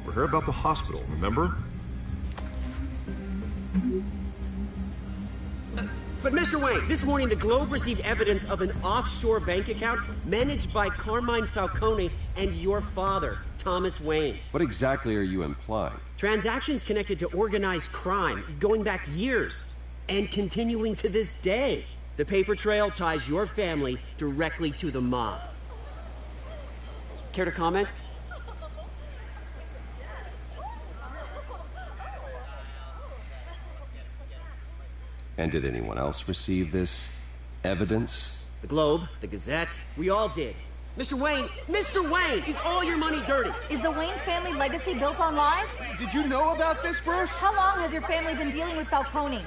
We're here about the hospital, remember? But Mr. Wayne, this morning the Globe received evidence of an offshore bank account managed by Carmine Falcone and your father, Thomas Wayne. What exactly are you implying? Transactions connected to organized crime, going back years, and continuing to this day. The paper trail ties your family directly to the mob. Care to comment? And did anyone else receive this evidence? The Globe, the Gazette, we all did. Mr. Wayne, is all your money dirty? Is the Wayne family legacy built on lies? Did you know about this, Bruce? How long has your family been dealing with Falcone?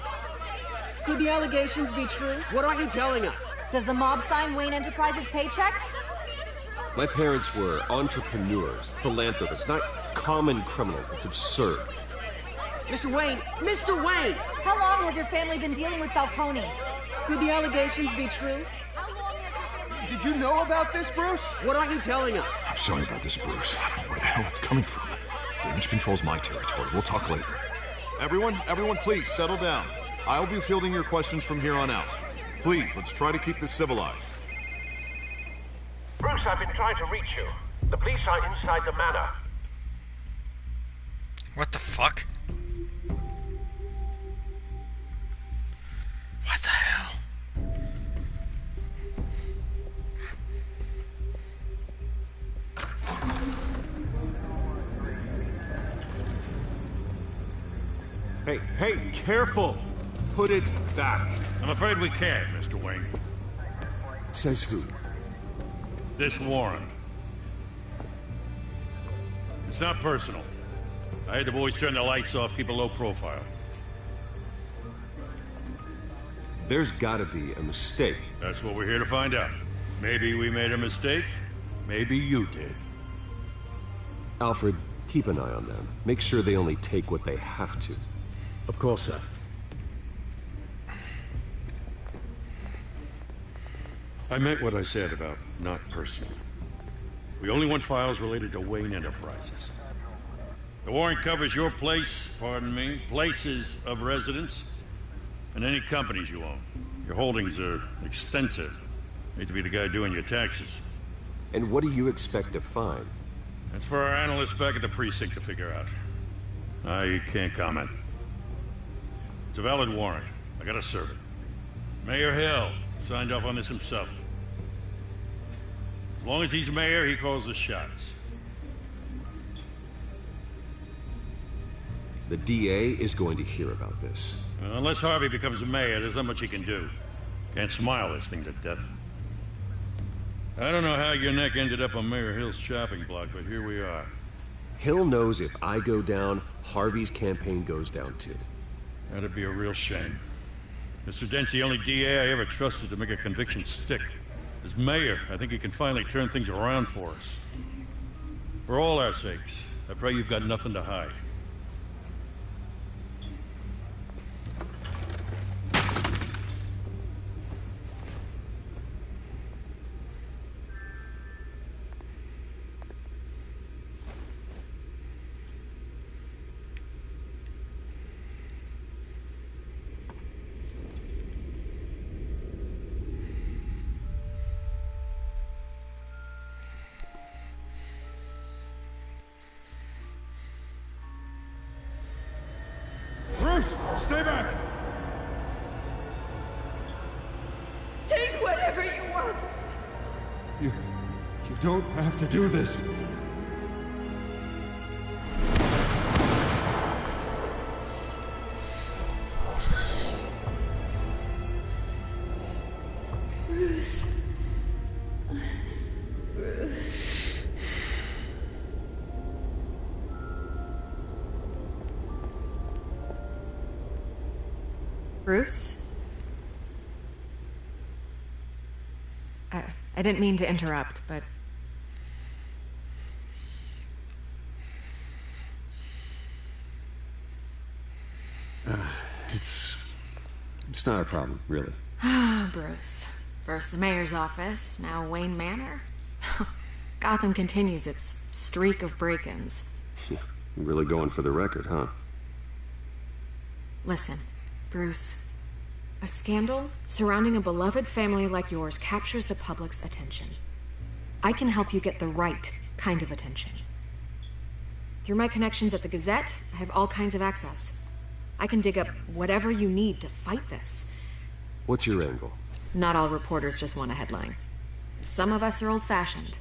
Could the allegations be true? What aren't you telling us? Does the mob sign Wayne Enterprises paychecks? My parents were entrepreneurs, philanthropists, not common criminals. It's absurd. Mr. Wayne! How long has your family been dealing with Falcone? Could the allegations be true? Did you know about this, Bruce? What aren't you telling us? I'm sorry about this, Bruce. I don't know where the hell it's coming from. Damage control's my territory. We'll talk later. Everyone, please, settle down. I'll be fielding your questions from here on out. Please, let's try to keep this civilized. Bruce, I've been trying to reach you. The police are inside the manor. What the fuck? What the hell? Hey, careful! Put it back. I'm afraid we can't, Mr. Wayne. Says who? This warrant. It's not personal. I had the boys turn the lights off, keep a low profile. There's gotta be a mistake. That's what we're here to find out. Maybe we made a mistake. Maybe you did. Alfred, keep an eye on them. Make sure they only take what they have to. Of course, sir. I meant what I said about not personal. We only want files related to Wayne Enterprises. The warrant covers your places of residence, and any companies you own. Your holdings are extensive. Hate to be the guy doing your taxes. And what do you expect to find? That's for our analysts back at the precinct to figure out. I can't comment. It's a valid warrant. I gotta serve it. Mayor Hill signed off on this himself. As long as he's mayor, he calls the shots. The DA is going to hear about this. Unless Harvey becomes mayor, there's not much he can do. Can't smile this thing to death. I don't know how your neck ended up on Mayor Hill's shopping block, but here we are. Hill knows if I go down, Harvey's campaign goes down too. That'd be a real shame. Mr. Dent's the only DA I ever trusted to make a conviction stick. As mayor, I think he can finally turn things around for us. For all our sakes, I pray you've got nothing to hide. Bruce, stay back! Take whatever you want. You don't have to do this. Bruce. Bruce. Bruce? I didn't mean to interrupt, but... It's not a problem, really. Ah, Bruce. First the mayor's office, now Wayne Manor. Gotham continues its streak of break-ins. Yeah, you're really going for the record, huh? Listen, Bruce. A scandal surrounding a beloved family like yours captures the public's attention. I can help you get the right kind of attention. Through my connections at the Gazette, I have all kinds of access. I can dig up whatever you need to fight this. What's your angle? Not all reporters just want a headline. Some of us are old-fashioned.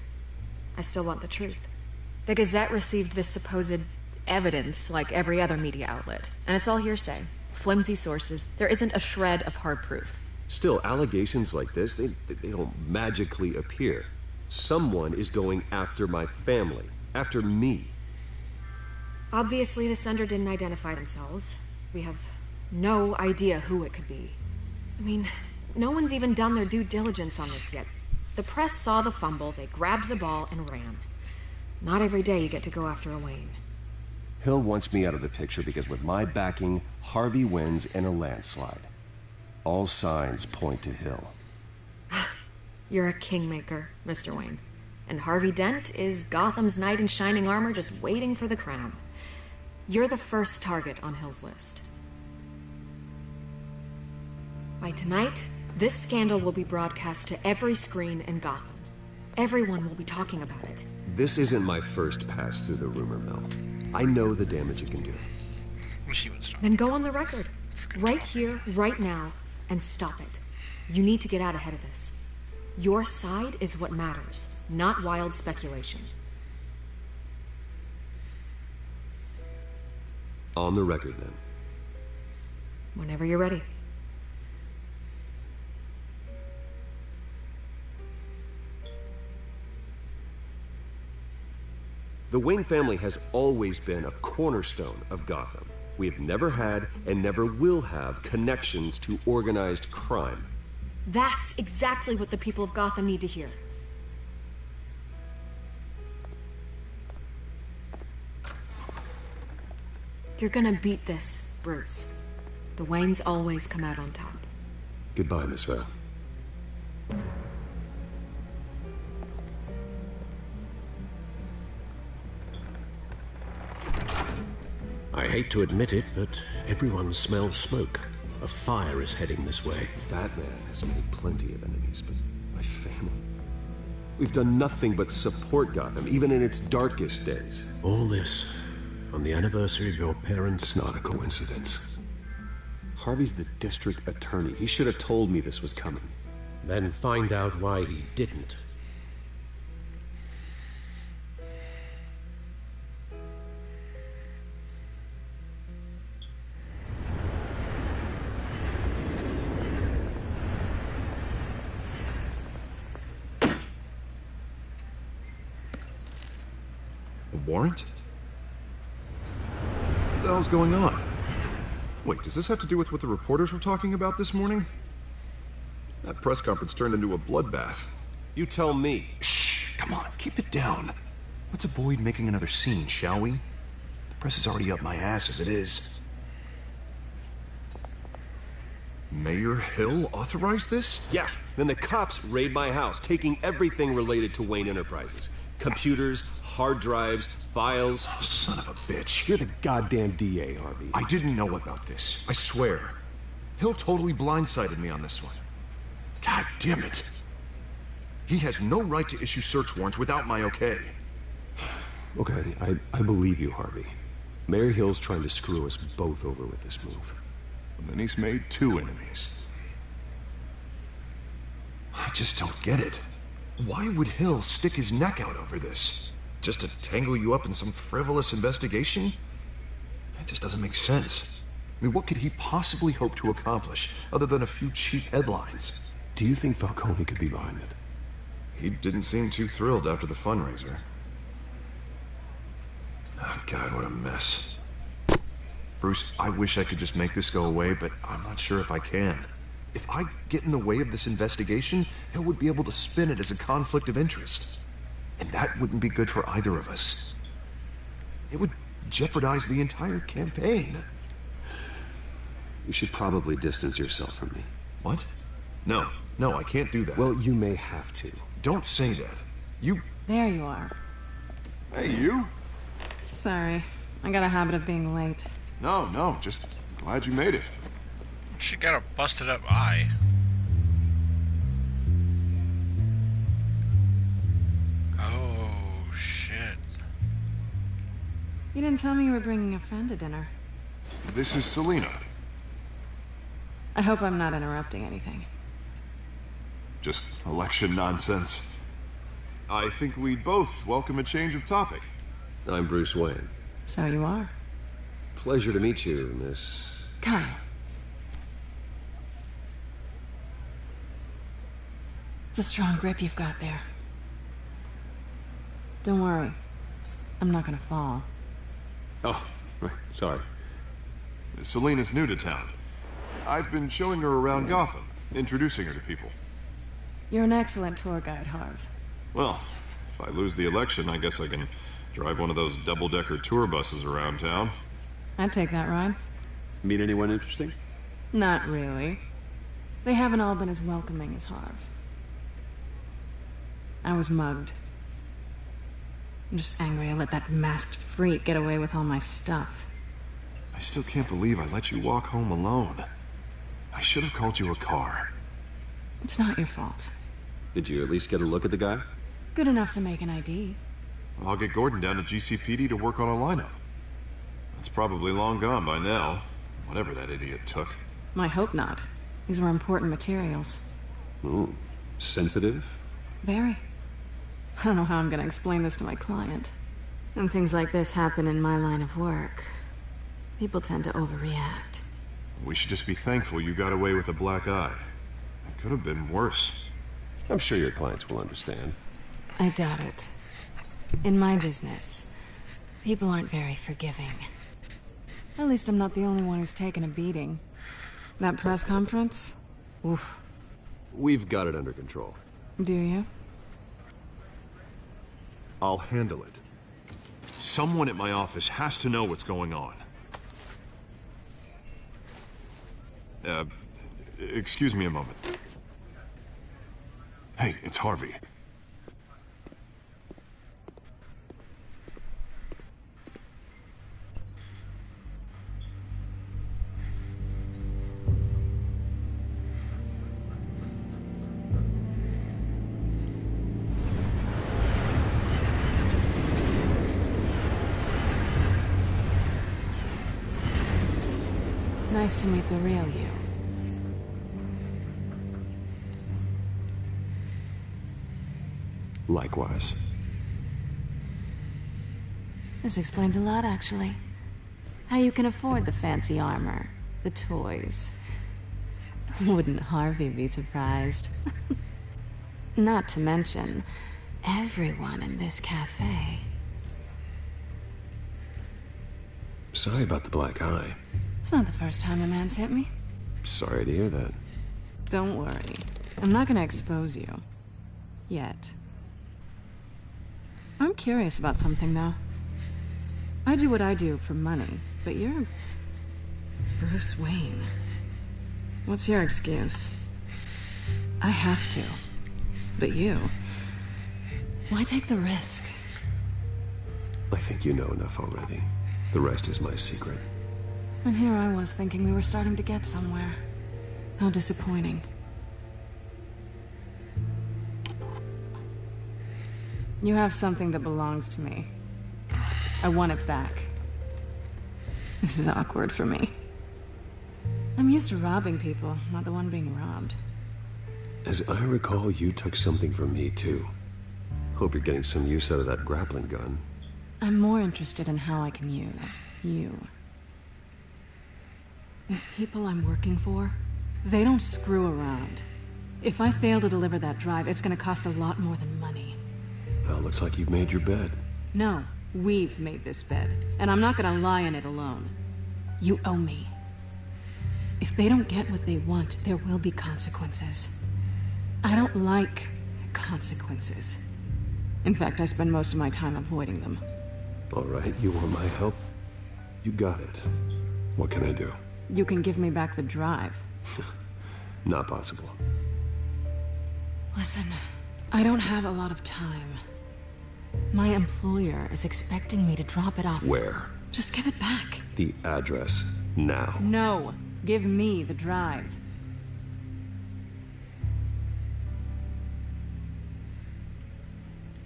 I still want the truth. The Gazette received this supposed evidence like every other media outlet, and it's all hearsay. Flimsy sources. There isn't a shred of hard proof. Still, allegations like this, they don't magically appear. Someone is going after my family. After me. Obviously, the sender didn't identify themselves. We have no idea who it could be. I mean, no one's even done their due diligence on this yet. The press saw the fumble, they grabbed the ball and ran. Not every day you get to go after a Wayne. Hill wants me out of the picture because with my backing, Harvey wins in a landslide. All signs point to Hill. You're a kingmaker, Mr. Wayne. And Harvey Dent is Gotham's knight in shining armor just waiting for the crown. You're the first target on Hill's list. By tonight, this scandal will be broadcast to every screen in Gotham. Everyone will be talking about it. This isn't my first pass through the rumor mill. I know the damage it can do. Then go on the record. Right here, right now, and stop it. You need to get out ahead of this. Your side is what matters, not wild speculation. On the record, then. Whenever you're ready. The Wayne family has always been a cornerstone of Gotham. We have never had and never will have connections to organized crime. That's exactly what the people of Gotham need to hear. You're gonna beat this, Bruce. The Waynes always come out on top. Goodbye, Miss Vale. I hate to admit it, but everyone smells smoke. A fire is heading this way. Batman has made plenty of enemies, but my family... We've done nothing but support Gotham, even in its darkest days. All this on the anniversary of your parents'... It's not a coincidence. Harvey's the district attorney. He should have told me this was coming. Then find out why he didn't. Warrant? What the hell's going on? Wait, does this have to do with what the reporters were talking about this morning? That press conference turned into a bloodbath. You tell me. Shh, come on, keep it down. Let's avoid making another scene, shall we? The press is already up my ass as it is. Mayor Hill authorized this? Yeah, then the cops raid my house, taking everything related to Wayne Enterprises. Computers, hard drives, files. Oh, son of a bitch. You're the goddamn DA, Harvey. I didn't know about this. I swear. Hill totally blindsided me on this one. God damn it. He has no right to issue search warrants without my okay. Okay, I believe you, Harvey. Mayor Hill's trying to screw us both over with this move. And then he's made 2 enemies. I just don't get it. Why would Hill stick his neck out over this? Just to tangle you up in some frivolous investigation? It just doesn't make sense. I mean, what could he possibly hope to accomplish, other than a few cheap headlines? Do you think Falcone could be behind it? He didn't seem too thrilled after the fundraiser. Oh, God, what a mess. Bruce, I wish I could just make this go away, but I'm not sure if I can. If I get in the way of this investigation, Hill would be able to spin it as a conflict of interest. And that wouldn't be good for either of us. It would jeopardize the entire campaign. You should probably distance yourself from me. What? No, I can't do that. Well, you may have to. Don't say that. You... There you are. Hey, you? Sorry. I got a habit of being late. No, just glad you made it. She got a busted up eye. Oh, shit. You didn't tell me you were bringing a friend to dinner. This is Selina. I hope I'm not interrupting anything. Just election nonsense. I think we'd both welcome a change of topic. I'm Bruce Wayne. So you are. Pleasure to meet you, Miss... Kyle. It's a strong grip you've got there. Don't worry. I'm not gonna fall. Oh, right. Sorry. Selina's new to town. I've been showing her around Gotham, introducing her to people. You're an excellent tour guide, Harv. Well, if I lose the election, I guess I can drive one of those double-decker tour buses around town. I'd take that ride. Meet anyone interesting? Not really. They haven't all been as welcoming as Harv. I was mugged. I'm just angry I let that masked freak get away with all my stuff. I still can't believe I let you walk home alone. I should have called you a car. It's not your fault. Did you at least get a look at the guy? Good enough to make an ID. I'll get Gordon down to GCPD to work on a lineup. It's probably long gone by now, whatever that idiot took. I hope not. These were important materials. Ooh, sensitive? Very. I don't know how I'm gonna explain this to my client. When things like this happen in my line of work, people tend to overreact. We should just be thankful you got away with a black eye. It could have been worse. I'm sure your clients will understand. I doubt it. In my business, people aren't very forgiving. At least I'm not the only one who's taken a beating. That press conference? Oof. We've got it under control. Do you? I'll handle it. Someone at my office has to know what's going on. Excuse me a moment. Hey, it's Harvey. Nice to meet the real you. Likewise. This explains a lot, actually. How you can afford the fancy armor, the toys. Wouldn't Harvey be surprised? Not to mention, everyone in this cafe. Sorry about the black eye. It's not the first time a man's hit me. Sorry to hear that. Don't worry. I'm not gonna expose you. Yet. I'm curious about something, though. I do what I do for money, but you're... Bruce Wayne. What's your excuse? I have to. But you... Why take the risk? I think you know enough already. The rest is my secret. And here I was thinking we were starting to get somewhere. How disappointing. You have something that belongs to me. I want it back. This is awkward for me. I'm used to robbing people, not the one being robbed. As I recall, you took something from me, too. Hope you're getting some use out of that grappling gun. I'm more interested in how I can use you. These people I'm working for, they don't screw around. If I fail to deliver that drive, it's gonna cost a lot more than money. Well, looks like you've made your bed. No, we've made this bed, and I'm not gonna lie in it alone. You owe me. If they don't get what they want, there will be consequences. I don't like consequences. In fact, I spend most of my time avoiding them. All right, you want my help? You got it. What can I do? You can give me back the drive. Not possible. Listen, I don't have a lot of time. My employer is expecting me to drop it off. Where? Just give it back. The address, now. No, give me the drive.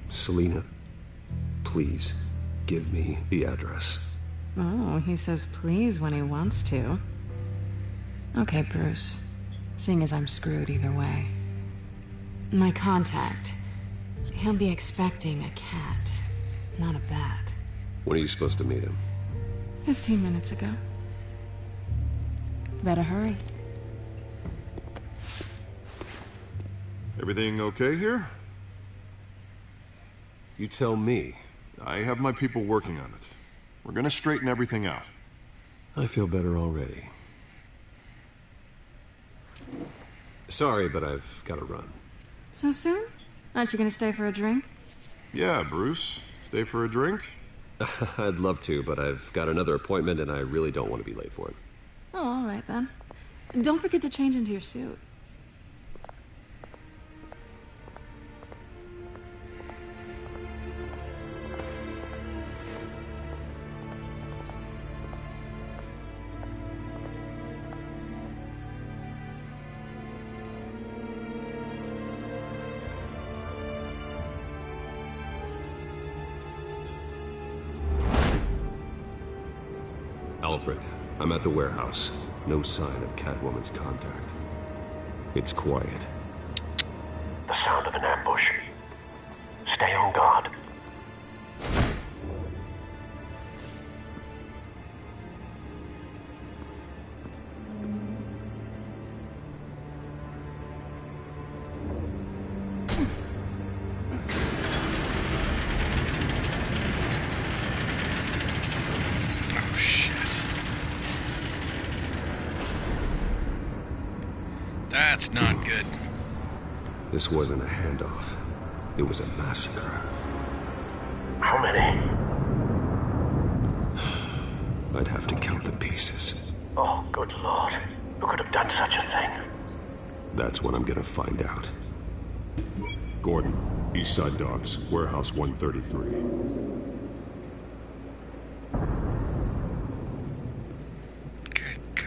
Selina, please, give me the address. Oh, he says please when he wants to. Okay, Bruce. Seeing as I'm screwed either way. My contact. He'll be expecting a cat, not a bat. When are you supposed to meet him? 15 minutes ago. Better hurry. Everything okay here? You tell me. I have my people working on it. We're gonna straighten everything out. I feel better already. Sorry, but I've got to run. So soon? Aren't you gonna stay for a drink? Yeah, Bruce. Stay for a drink? I'd love to, but I've got another appointment and I really don't want to be late for it. Oh, all right then. Don't forget to change into your suit. Alfred, I'm at the warehouse. No sign of Catwoman's contact. It's quiet. The sound of an ambush. Stay on guard. That's not good. This wasn't a handoff. It was a massacre. How many? I'd have to count the pieces. Oh, good lord. Who could have done such a thing? That's what I'm gonna find out. Gordon, East Side Docks, Warehouse 133.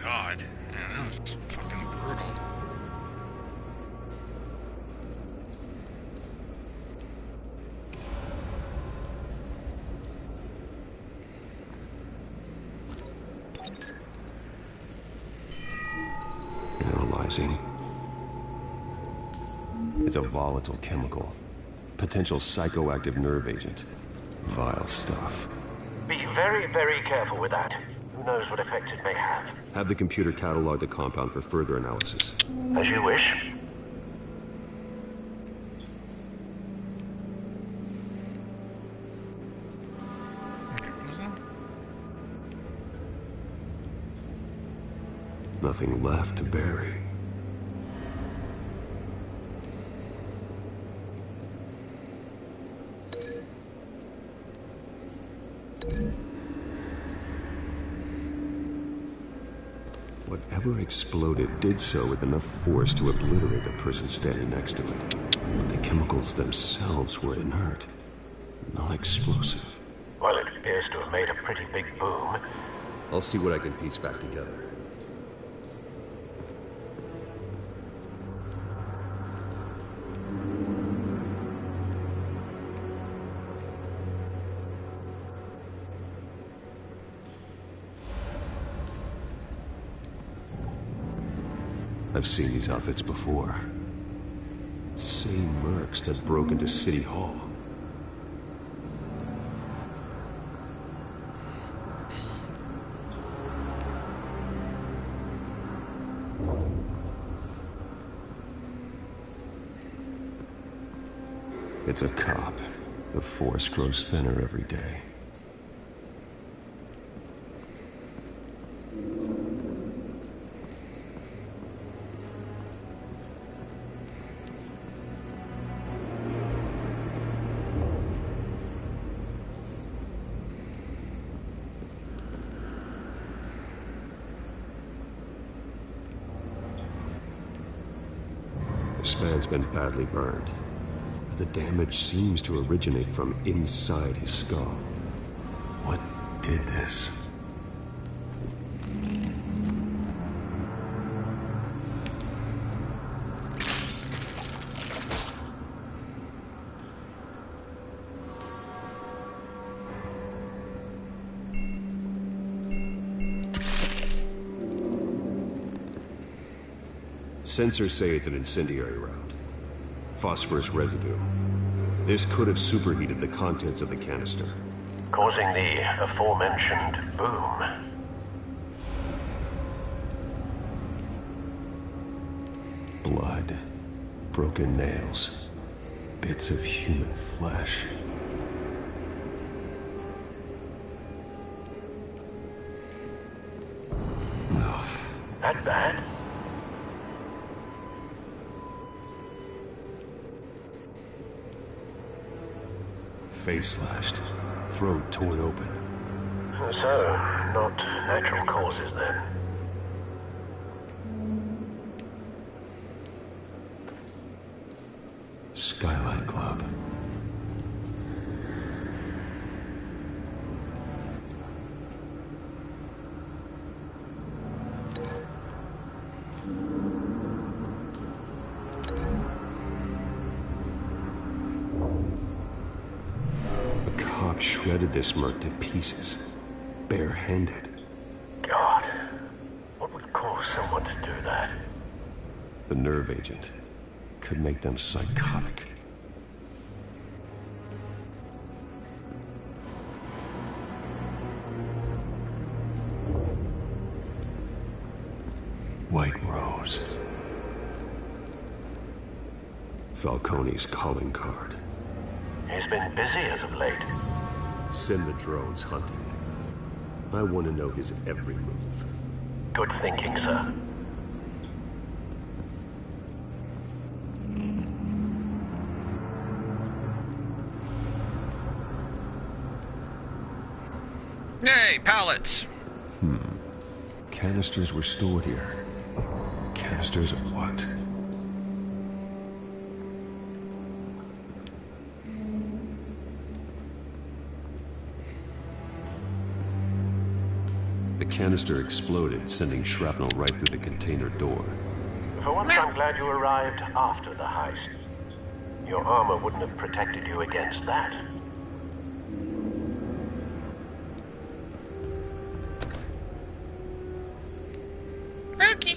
God, man, that was fucking brutal. Analyzing. It's a volatile chemical. Potential psychoactive nerve agent. Vile stuff. Be very, very careful with that. Who knows what effect it may have? Have the computer catalog the compound for further analysis. As you wish. Nothing left to bury. Whatever exploded did so with enough force to obliterate the person standing next to it. But the chemicals themselves were inert, not explosive. Well, it appears to have made a pretty big boom. I'll see what I can piece back together. I've seen these outfits before. Same mercs that broke into City Hall. It's a cop. The force grows thinner every day. This man's been badly burned. The damage seems to originate from inside his skull. What did this? Sensors say it's an incendiary round. Phosphorus residue. This could have superheated the contents of the canister, causing the aforementioned boom. Blood, broken nails, bits of human flesh. That bad? Face slashed, throat torn open. So, not natural causes then. Skylight Club. Shredded this merc to pieces, barehanded. God, what would cause someone to do that? The nerve agent could make them psychotic. White Rose. Falcone's calling card. He's been busy as of late. Send the drones hunting. I want to know his every move. Good thinking, sir. Hey, pallets! Canisters were stored here. Canisters of what? The canister exploded, sending shrapnel right through the container door. For once, I'm glad you arrived after the heist. Your armor wouldn't have protected you against that. Okay.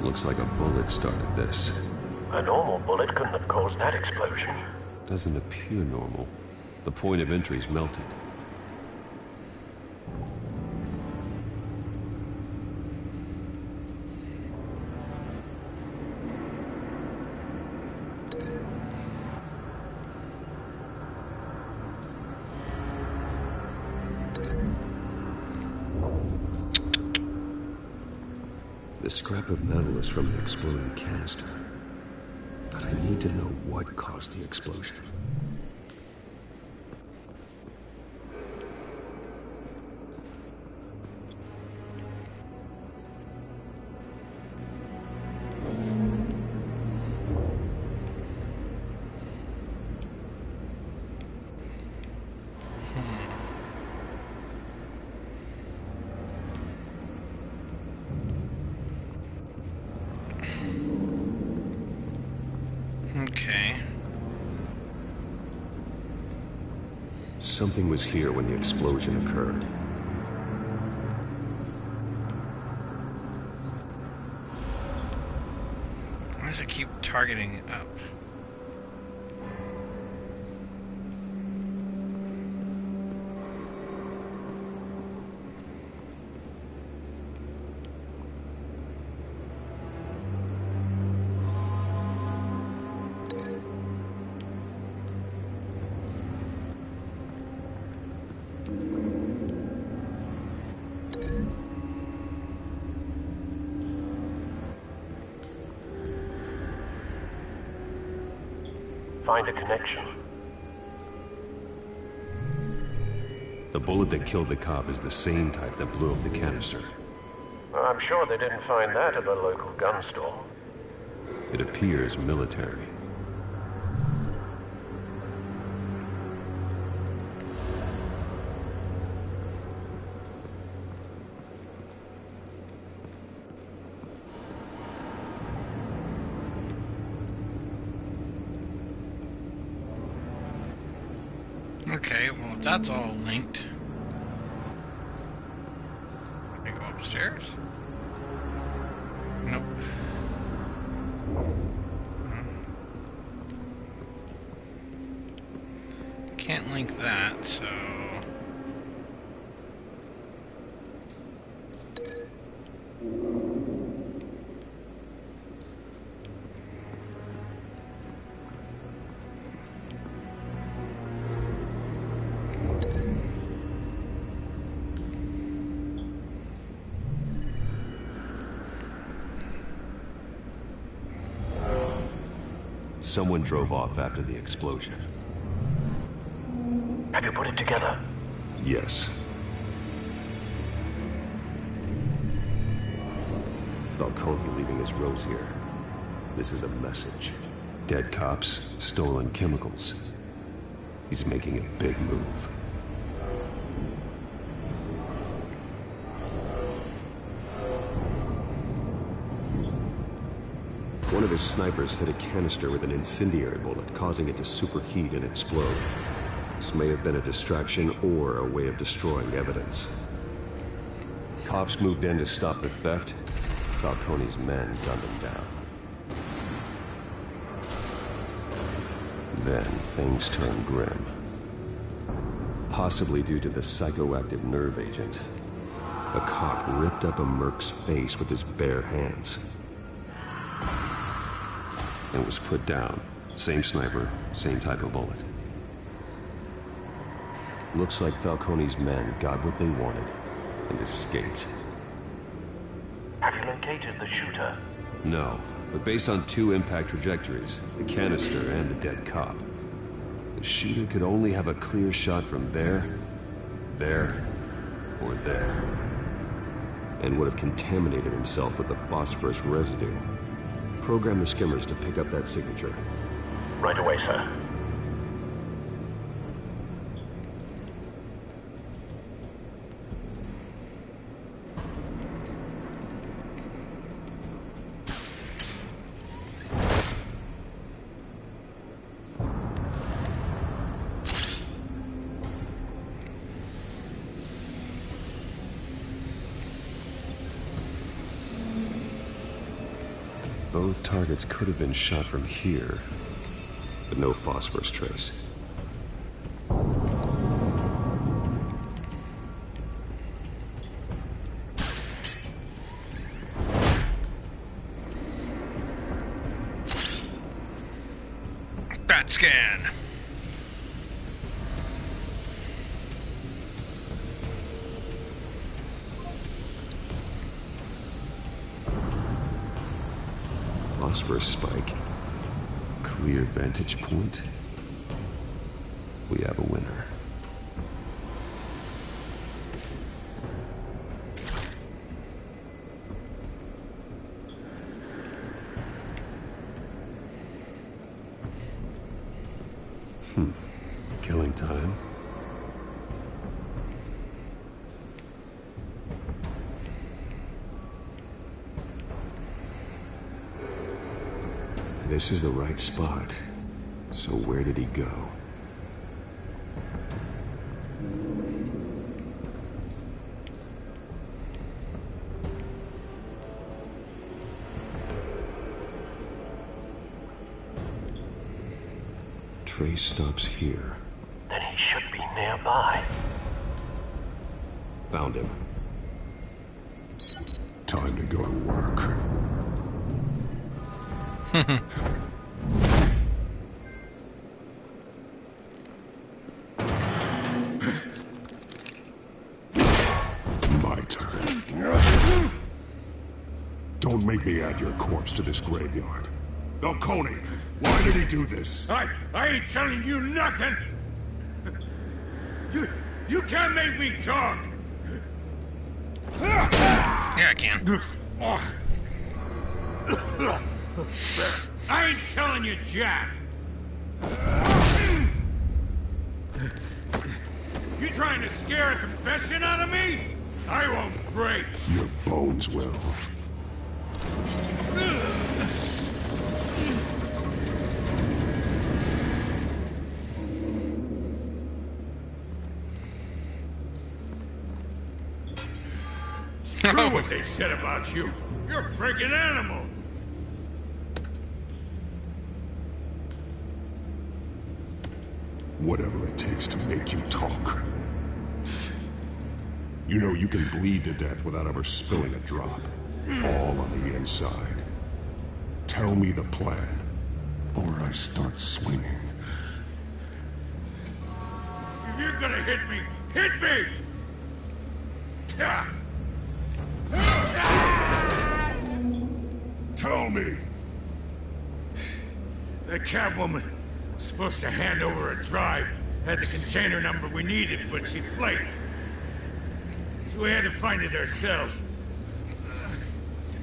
Looks like a bullet started this. A normal bullet couldn't have caused that explosion. Doesn't appear normal. The point of entry's melted. The scrap of metal is from an exploding canister. But I need to know what caused the explosion. Something was here when the explosion occurred. Why does it keep targeting up? Find a connection. The bullet that killed the cop is the same type that blew up the canister. Well, I'm sure they didn't find that at the local gun store. It appears military. Okay, well, if that's all linked. Can I go upstairs? Nope. Can't link that, so... Someone drove off after the explosion. Have you put it together? Yes. Falcone leaving his rose here. This is a message. Dead cops, stolen chemicals. He's making a big move. One of his snipers hit a canister with an incendiary bullet, causing it to superheat and explode. This may have been a distraction or a way of destroying evidence. Cops moved in to stop the theft. Falcone's men gunned him down. Then things turned grim. Possibly due to the psychoactive nerve agent. A cop ripped up a merc's face with his bare hands. And was put down. Same sniper, same type of bullet. Looks like Falcone's men got what they wanted and escaped. Have you located the shooter? No, but based on two impact trajectories, the canister and the dead cop, the shooter could only have a clear shot from there, or there, and would have contaminated himself with the phosphorus residue. Program the skimmers to pick up that signature. Right away, sir. Both targets could have been shot from here, but no phosphorus trace. Bat scan. Phosphorus spike. Clear vantage point. We have a winner. Killing time. This is the right spot. So where did he go? trace stops here. Then he should be nearby. Found him. Time to go to work. My turn. Don't make me add your corpse to this graveyard. Falcone, why did he do this? I ain't telling you nothing! You can't make me talk! Yeah, I can. I ain't telling you, Jack! You trying to scare a confession out of me? I won't break! Your bones will. True what they said about you. You're a freaking animal. Whatever it takes to make you talk. You know you can bleed to death without ever spilling a drop. All on the inside. Tell me the plan, or I start swinging. If you're gonna hit me, hit me! Tell me! The Catwoman was supposed to hand over a drive, had the container number we needed, but she flaked. So we had to find it ourselves.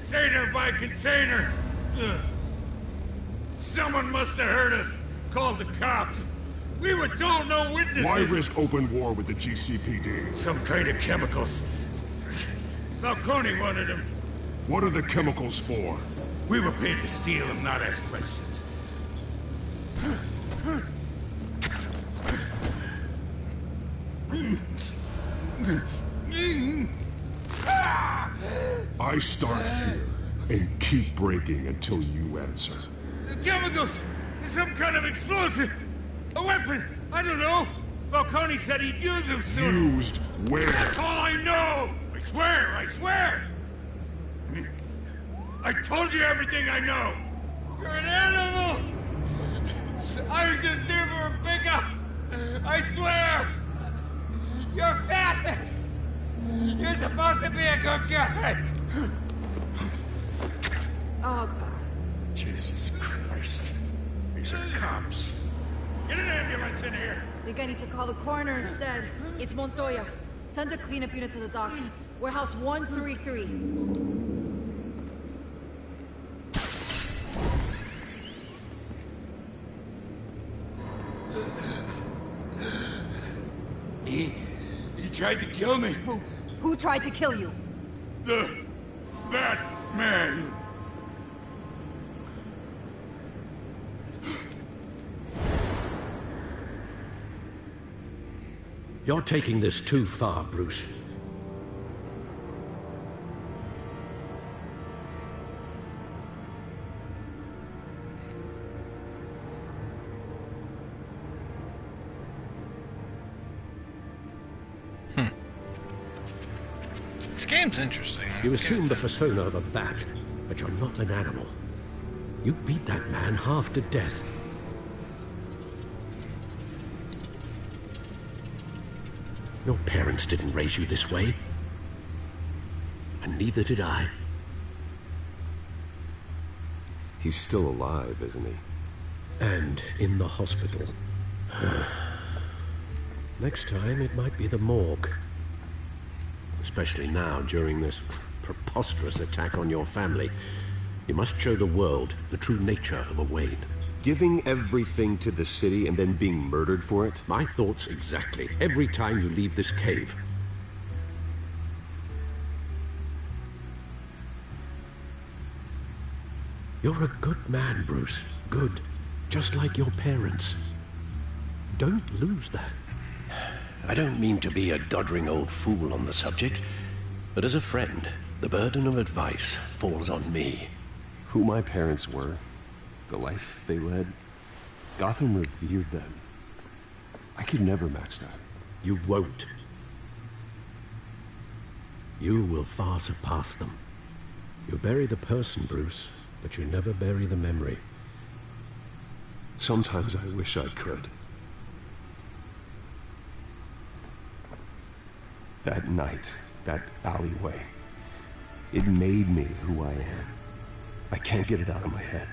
Container by container. Someone must have heard us, called the cops. We were told no witnesses. Why risk open war with the GCPD? Some kind of chemicals. Falcone wanted them. What are the chemicals for? We were paid to steal them, not ask questions. I start here and keep breaking until you answer. The chemicals! There's some kind of explosive! A weapon! I don't know! Falcone said he'd use them soon! Used where? That's all I know! I swear! I swear! I told you everything I know! You're an animal! I was just here for a pickup! I swear! You're fat! You're supposed to be a good guy! Oh, God. Jesus Christ. These are cops. Get an ambulance in here! I think I need to call the coroner instead. It's Montoya. Send a cleanup unit to the docks. Warehouse 133. He tried to kill me. Who tried to kill you? The Batman. You're taking this too far, Bruce. This game's interesting. You assume the persona of a bat, but you're not an animal. You beat that man half to death. Your parents didn't raise you this way. And neither did I. He's still alive, isn't he? And in the hospital. Next time, it might be the morgue. Especially now, during this preposterous attack on your family. You must show the world the true nature of a Wayne. Giving everything to the city and then being murdered for it? My thoughts exactly. Every time you leave this cave. You're a good man, Bruce. Good. Just like your parents. Don't lose that. I don't mean to be a doddering old fool on the subject, but as a friend, the burden of advice falls on me. Who my parents were, the life they led, Gotham revered them. I could never match that. You won't. You will far surpass them. You bury the person, Bruce, but you never bury the memory. Sometimes I wish I could. That night, that alleyway, it made me who I am. I can't get it out of my head.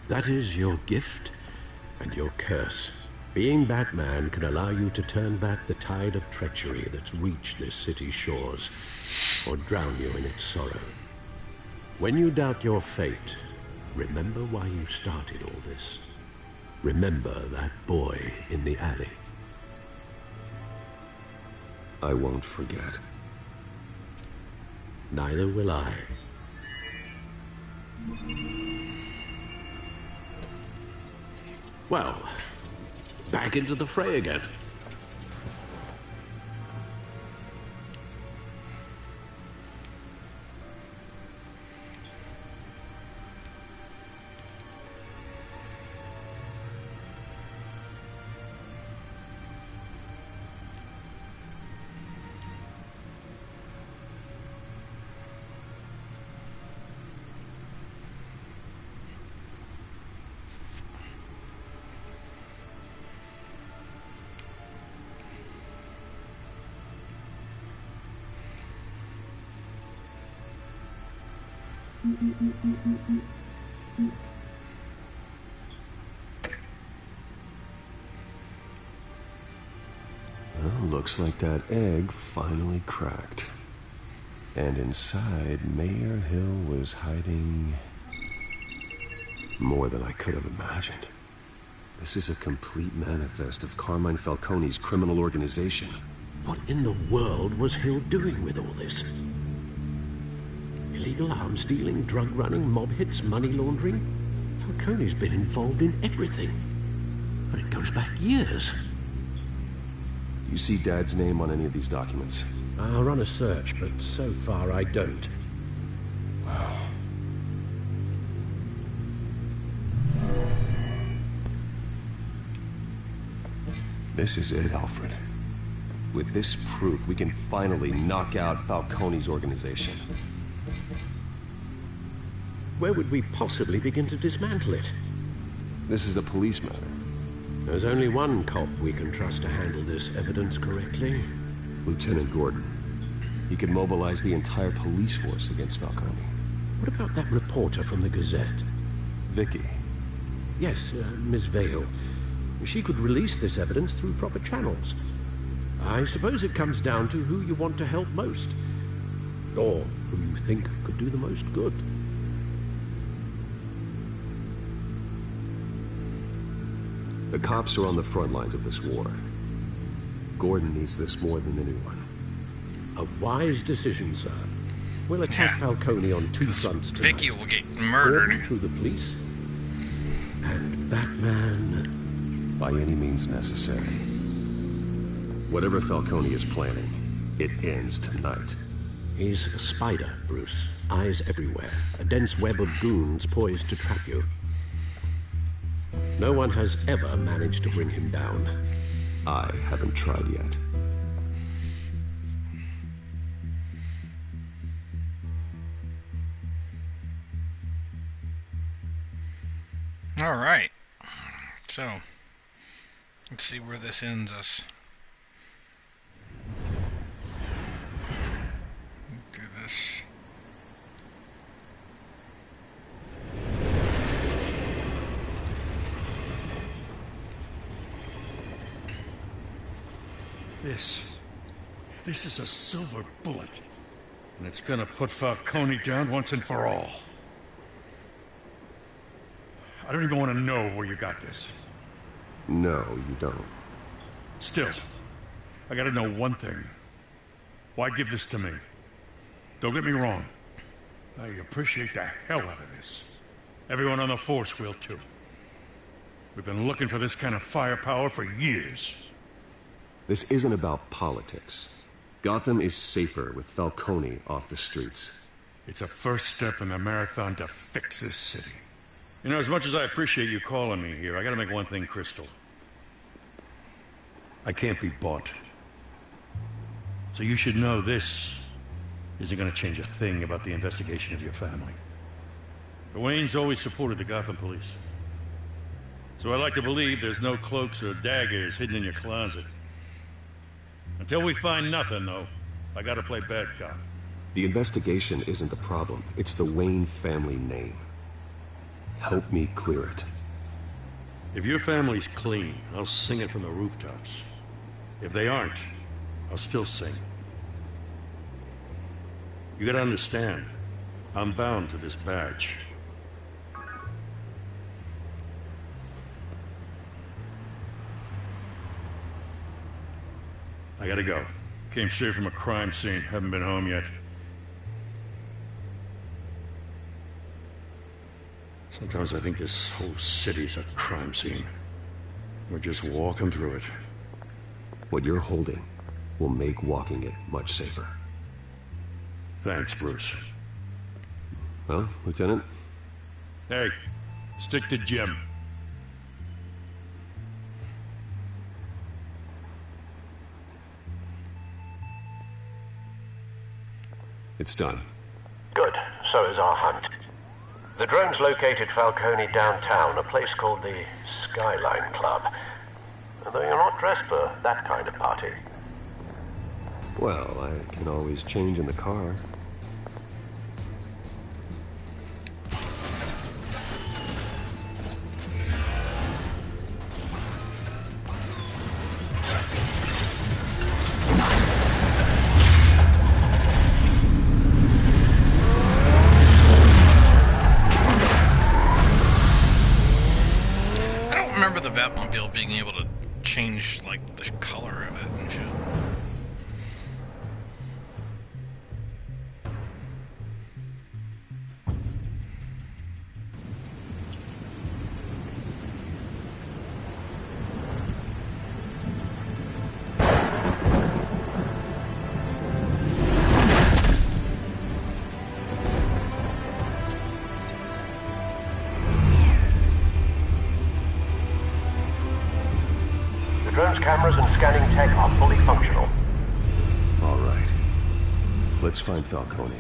That is your gift and your curse. Being Batman can allow you to turn back the tide of treachery that's reached this city's shores, or drown you in its sorrow. When you doubt your fate, remember why you started all this. Remember that boy in the alley. I won't forget. Neither will I. Well, back into the fray again. Well, looks like that egg finally cracked. And inside, Mayor Hill was hiding more than I could have imagined. This is a complete manifest of Carmine Falcone's criminal organization. What in the world was Hill doing with all this? Illegal arms dealing, drug running, mob hits, money laundering? Falcone's been involved in everything. But it goes back years. You see Dad's name on any of these documents? I'll run a search, but so far I don't. Wow. This is it, Alfred. With this proof, we can finally knock out Falcone's organization. Where would we possibly begin to dismantle it? This is a police matter. There's only one cop we can trust to handle this evidence correctly. Lieutenant Gordon. He could mobilize the entire police force against Falcone. What about that reporter from the Gazette? Vicky. Yes, Miss Vale. She could release this evidence through proper channels. I suppose it comes down to who you want to help most. Or who you think could do the most good. The cops are on the front lines of this war. Gordon needs this more than anyone. A wise decision, sir. We'll attack Falcone on two fronts tonight. Vicky will get murdered. Gordon through the police, and Batman by any means necessary. Whatever Falcone is planning, it ends tonight. He's a spider, Bruce. Eyes everywhere. A dense web of goons poised to trap you. No one has ever managed to bring him down. I haven't tried yet. All right. So, let's see where this ends us. Do this. This is a silver bullet. And it's gonna put Falcone down once and for all. I don't even want to know where you got this. No, you don't. Still, I gotta know one thing. Why give this to me? Don't get me wrong. I appreciate the hell out of this. Everyone on the force will too. We've been looking for this kind of firepower for years. This isn't about politics. Gotham is safer with Falcone off the streets. It's a first step in the marathon to fix this city. You know, as much as I appreciate you calling me here, I gotta make one thing crystal. I can't be bought. So you should know this isn't gonna change a thing about the investigation of your family. The Waynes always supported the Gotham police. So I like to believe there's no cloaks or daggers hidden in your closet. Until we find nothing, though, I gotta play bad cop. The investigation isn't the problem. It's the Wayne family name. Help me clear it. If your family's clean, I'll sing it from the rooftops. If they aren't, I'll still sing. You gotta understand, I'm bound to this badge. I gotta go. Came straight from a crime scene. Haven't been home yet. Sometimes I think this whole city's a crime scene. We're just walking through it. What you're holding will make walking it much safer. Thanks, Bruce. Well, Lieutenant? Hey, stick to Jim. It's done. Good. So is our hunt. The drones located Falcone downtown, a place called the Skyline Club. Though you're not dressed for that kind of party. Well, I can always change in the car. Being able to change, like, the color of it and shit. Drone's cameras and scanning tech are fully functional. All right. Let's find Falcone.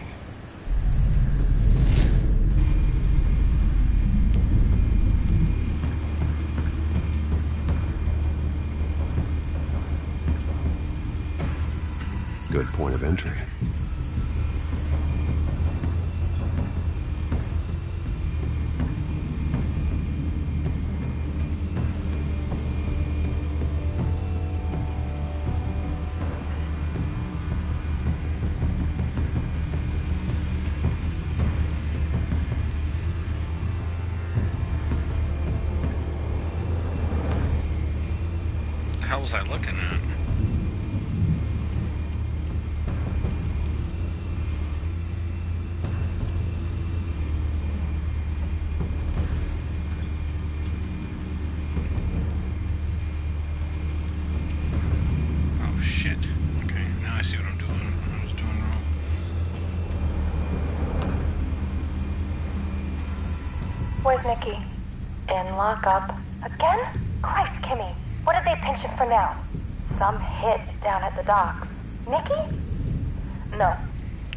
Good point of entry. What was I looking at? Oh shit. Okay, now I see what I'm doing. I was doing wrong. Where's Nikki? In lockup. Again? Christ, Kimmy. What did they pinch him for now? Some hit down at the docks. Nikki? No.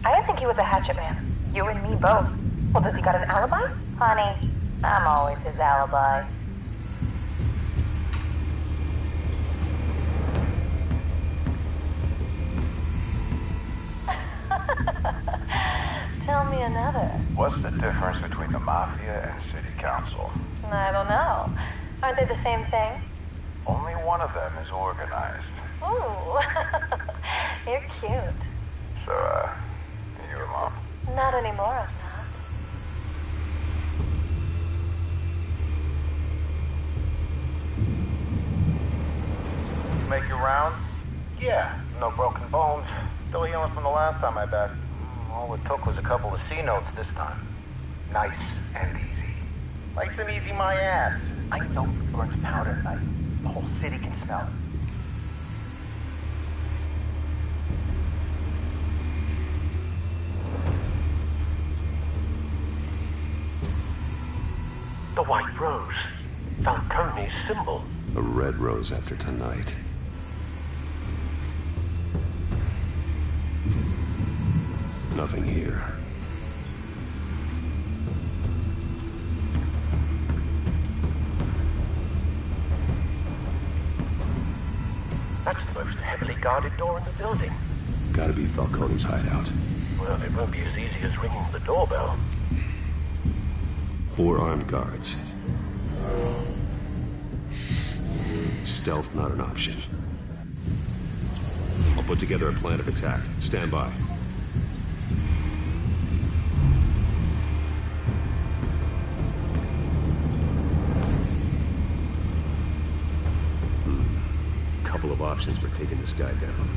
I didn't think he was a hatchet man. You and me both. Well, does he got an alibi? Honey, I'm always his alibi. Tell me another. What's the difference between the Mafia and City Council? I don't know. Aren't they the same thing? Only one of them is organized. Ooh, you're cute. So, you your mom? Not anymore, Assad. You make your rounds? Yeah, no broken bones. Still healing from the last time I bet. All it took was a couple of C notes this time. Nice and easy. Like some easy my ass. I know you burned powder tonight. The whole city can smell it. The white rose. Falcone's symbol. A red rose after tonight. Nothing here. That's the most heavily guarded door in the building. Gotta be Falcone's hideout. Well, it won't be as easy as ringing the doorbell. 4 armed guards. Stealth not an option. I'll put together a plan of attack. Stand by. Couple of options for taking this guy down.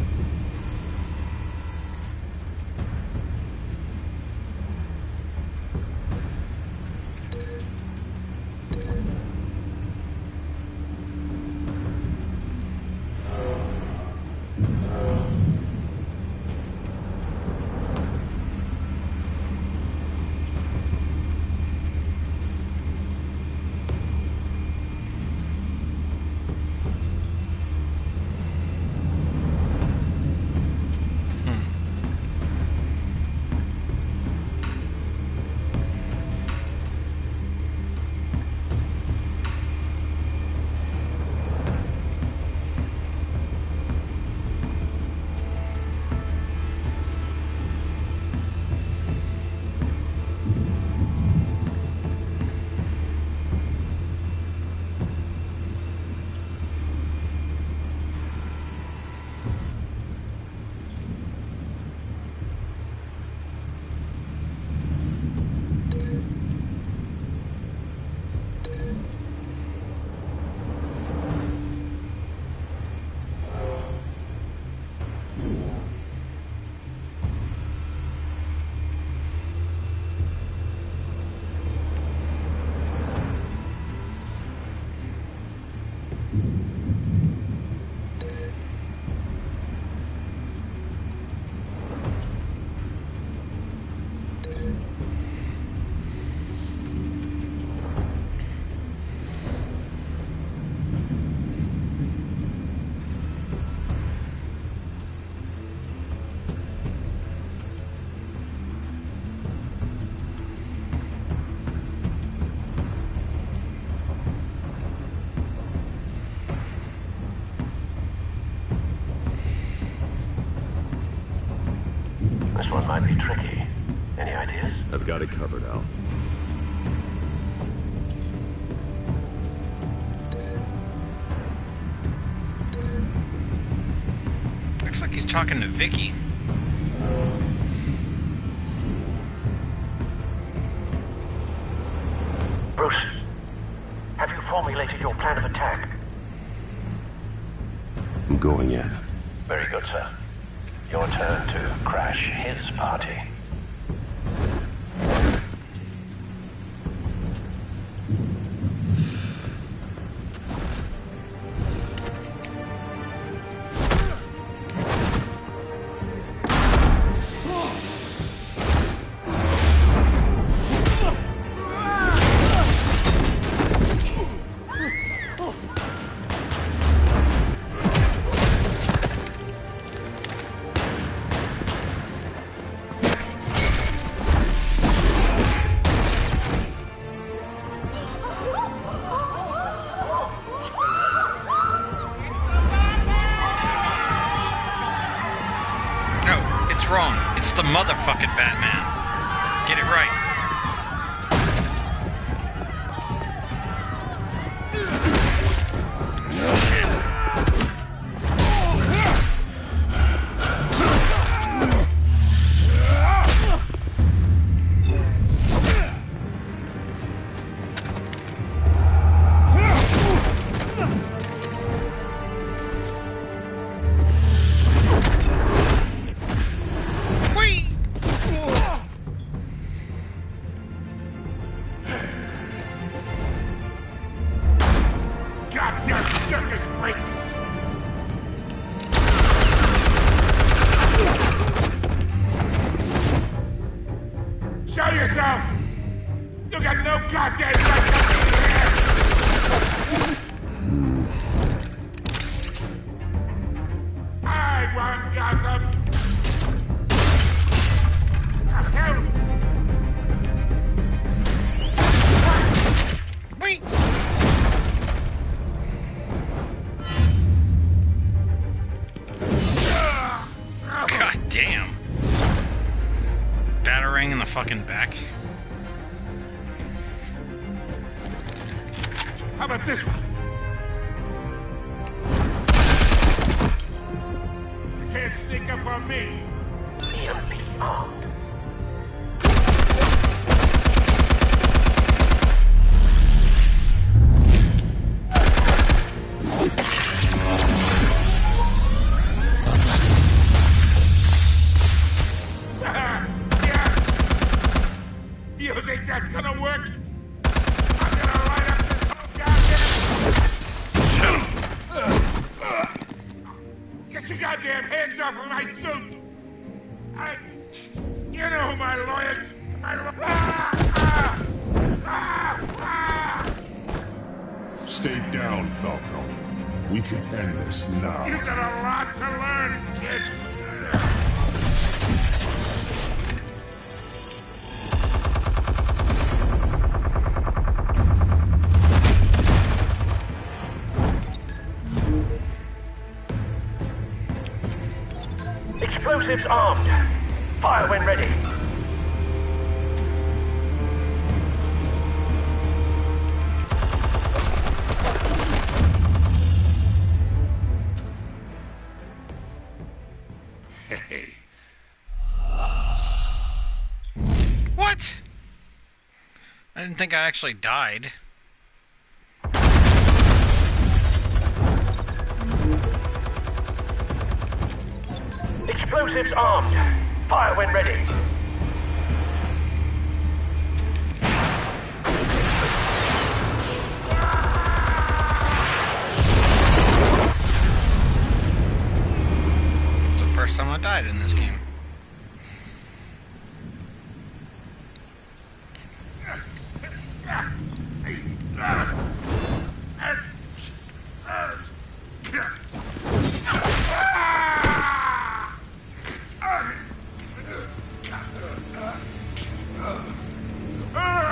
This one might be tricky. Any ideas? I've got it covered, Al. Looks like he's talking to Vicky. Bruce, have you formulated your plan of attack? I'm going in. Very good, sir. Your turn to crash his party. Wrong. It's the motherfucking Batman. Get it right. Show yourself! You got no goddamn right. looking back. How about this one? You can't sneak up on me. EMP armed. You think that's gonna work? I'm gonna light up this whole goddamn... Get your goddamn hands off of my suit! You know who my lawyers... Stay down, Falcone. We can end this now. You got a lot to learn, kid. Explosives armed. Fire when ready. Hey. What? I didn't think I actually died. Explosives armed. Fire when ready. It's the first time I died in this game.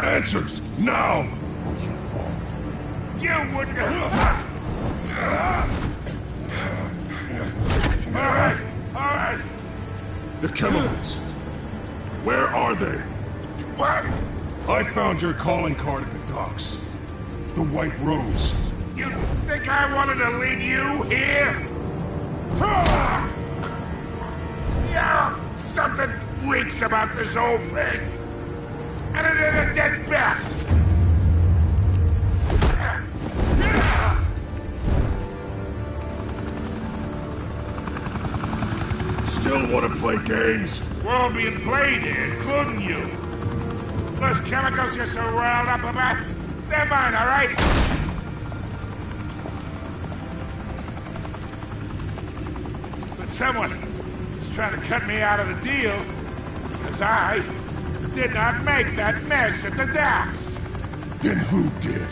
Answers, now! You wouldn't have... All right. The chemicals. Where are they? What? I found your calling card at the docks. The White Rose. You think I wanted to leave you here? Yeah, something reeks about this whole thing. And it is a dead bat. Still want to play games? We're all being played here, including you. Those chemicals you're so riled up about, they're mine, all right? But someone is trying to cut me out of the deal, because I did not make that mess at the docks. Then who did?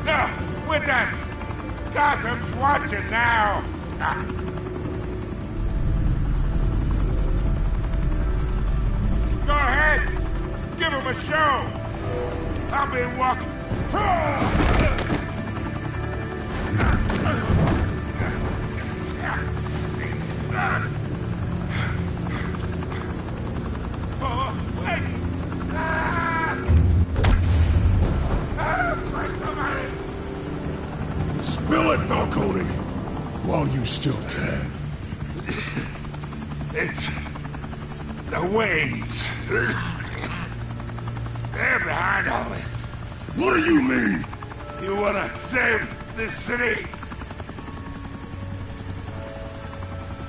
No, we're done. Gotham's watching now. Go ahead. Give him a show. I'll be walking. Oh, wait. Christ almighty. Spill it, Falcone! While you still can. It's the Waynes. They're behind all this. What do you mean? You wanna save this city?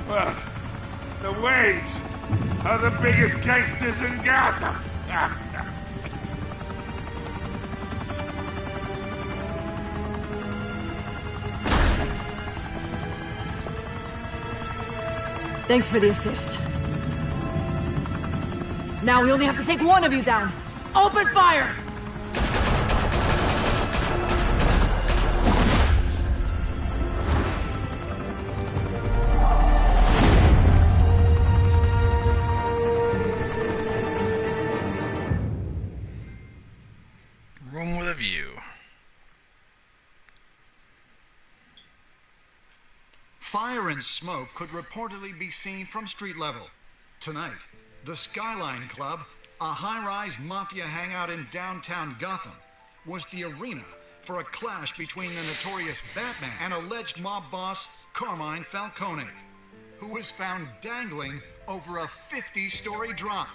Well, the Waynes are the biggest gangsters in Gotham. Thanks for the assist. Now we only have to take one of you down. Open fire! Room with a view. Fire and smoke could reportedly be seen from street level. Tonight, the Skyline Club a high-rise mafia hangout in downtown Gotham, was the arena for a clash between the notorious Batman and alleged mob boss Carmine Falcone, who was found dangling over a 50-story drop.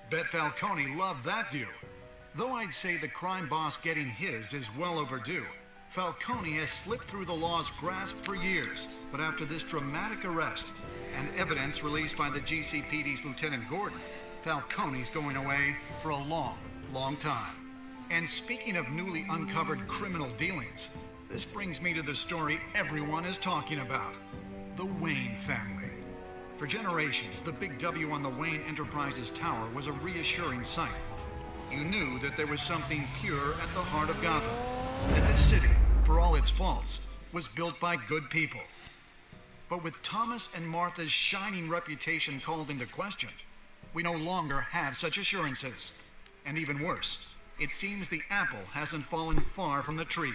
Bet Falcone loved that view. Though I'd say the crime boss getting his is well overdue, Falcone has slipped through the law's grasp for years. But after this dramatic arrest and evidence released by the GCPD's Lieutenant Gordon, Falcone's going away for a long, long time. And speaking of newly uncovered criminal dealings, this brings me to the story everyone is talking about: the Wayne family. For generations, the big W on the Wayne Enterprises tower was a reassuring sight. You knew that there was something pure at the heart of Gotham, that this city, for all its faults, was built by good people. But with Thomas and Martha's shining reputation called into question, we no longer have such assurances. And even worse, it seems the apple hasn't fallen far from the tree.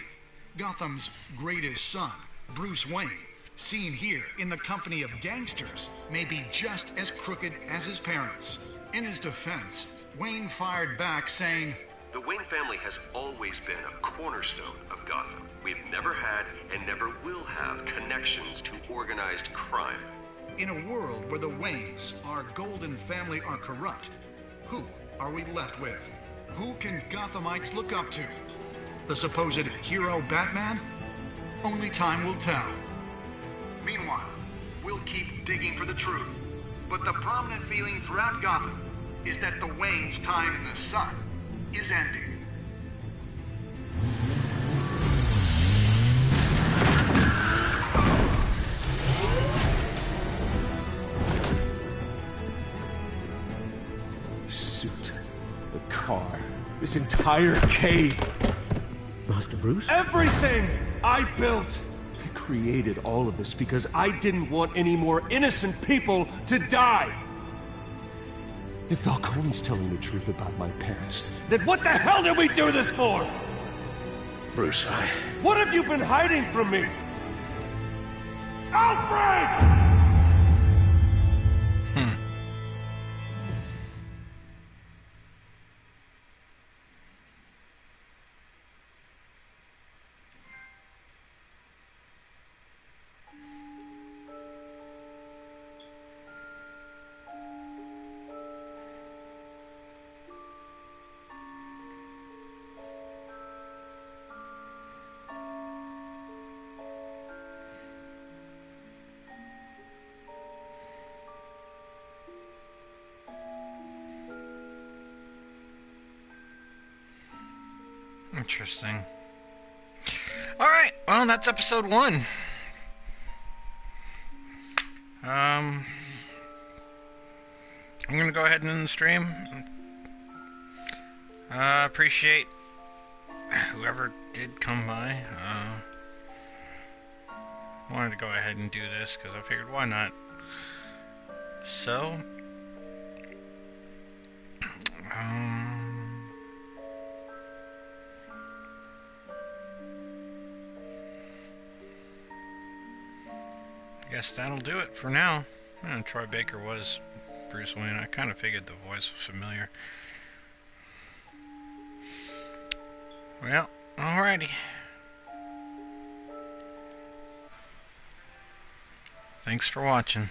Gotham's greatest son, Bruce Wayne, seen here in the company of gangsters, may be just as crooked as his parents. In his defense, Wayne fired back saying, "The Wayne family has always been a cornerstone of Gotham. We've never had and never will have connections to organized crime." In a world where the Waynes, our golden family, are corrupt, who are we left with? Who can Gothamites look up to? The supposed hero Batman? Only time will tell. Meanwhile, we'll keep digging for the truth. But the prominent feeling throughout Gotham is that the Waynes' time in the sun is ending. Suit, the car, this entire cave. Master Bruce? Everything I built! I created all of this because I didn't want any more innocent people to die! If Falcone's telling the truth about my parents, then what the hell did we do this for? Bruce, What have you been hiding from me? Alfred! Interesting. Alright, well, that's episode 1. I'm gonna go ahead and end the stream. Appreciate whoever did come by. Wanted to go ahead and do this because I figured why not. So, I guess that'll do it for now. Troy Baker was Bruce Wayne. I kind of figured the voice was familiar. Well, alrighty. Thanks for watching.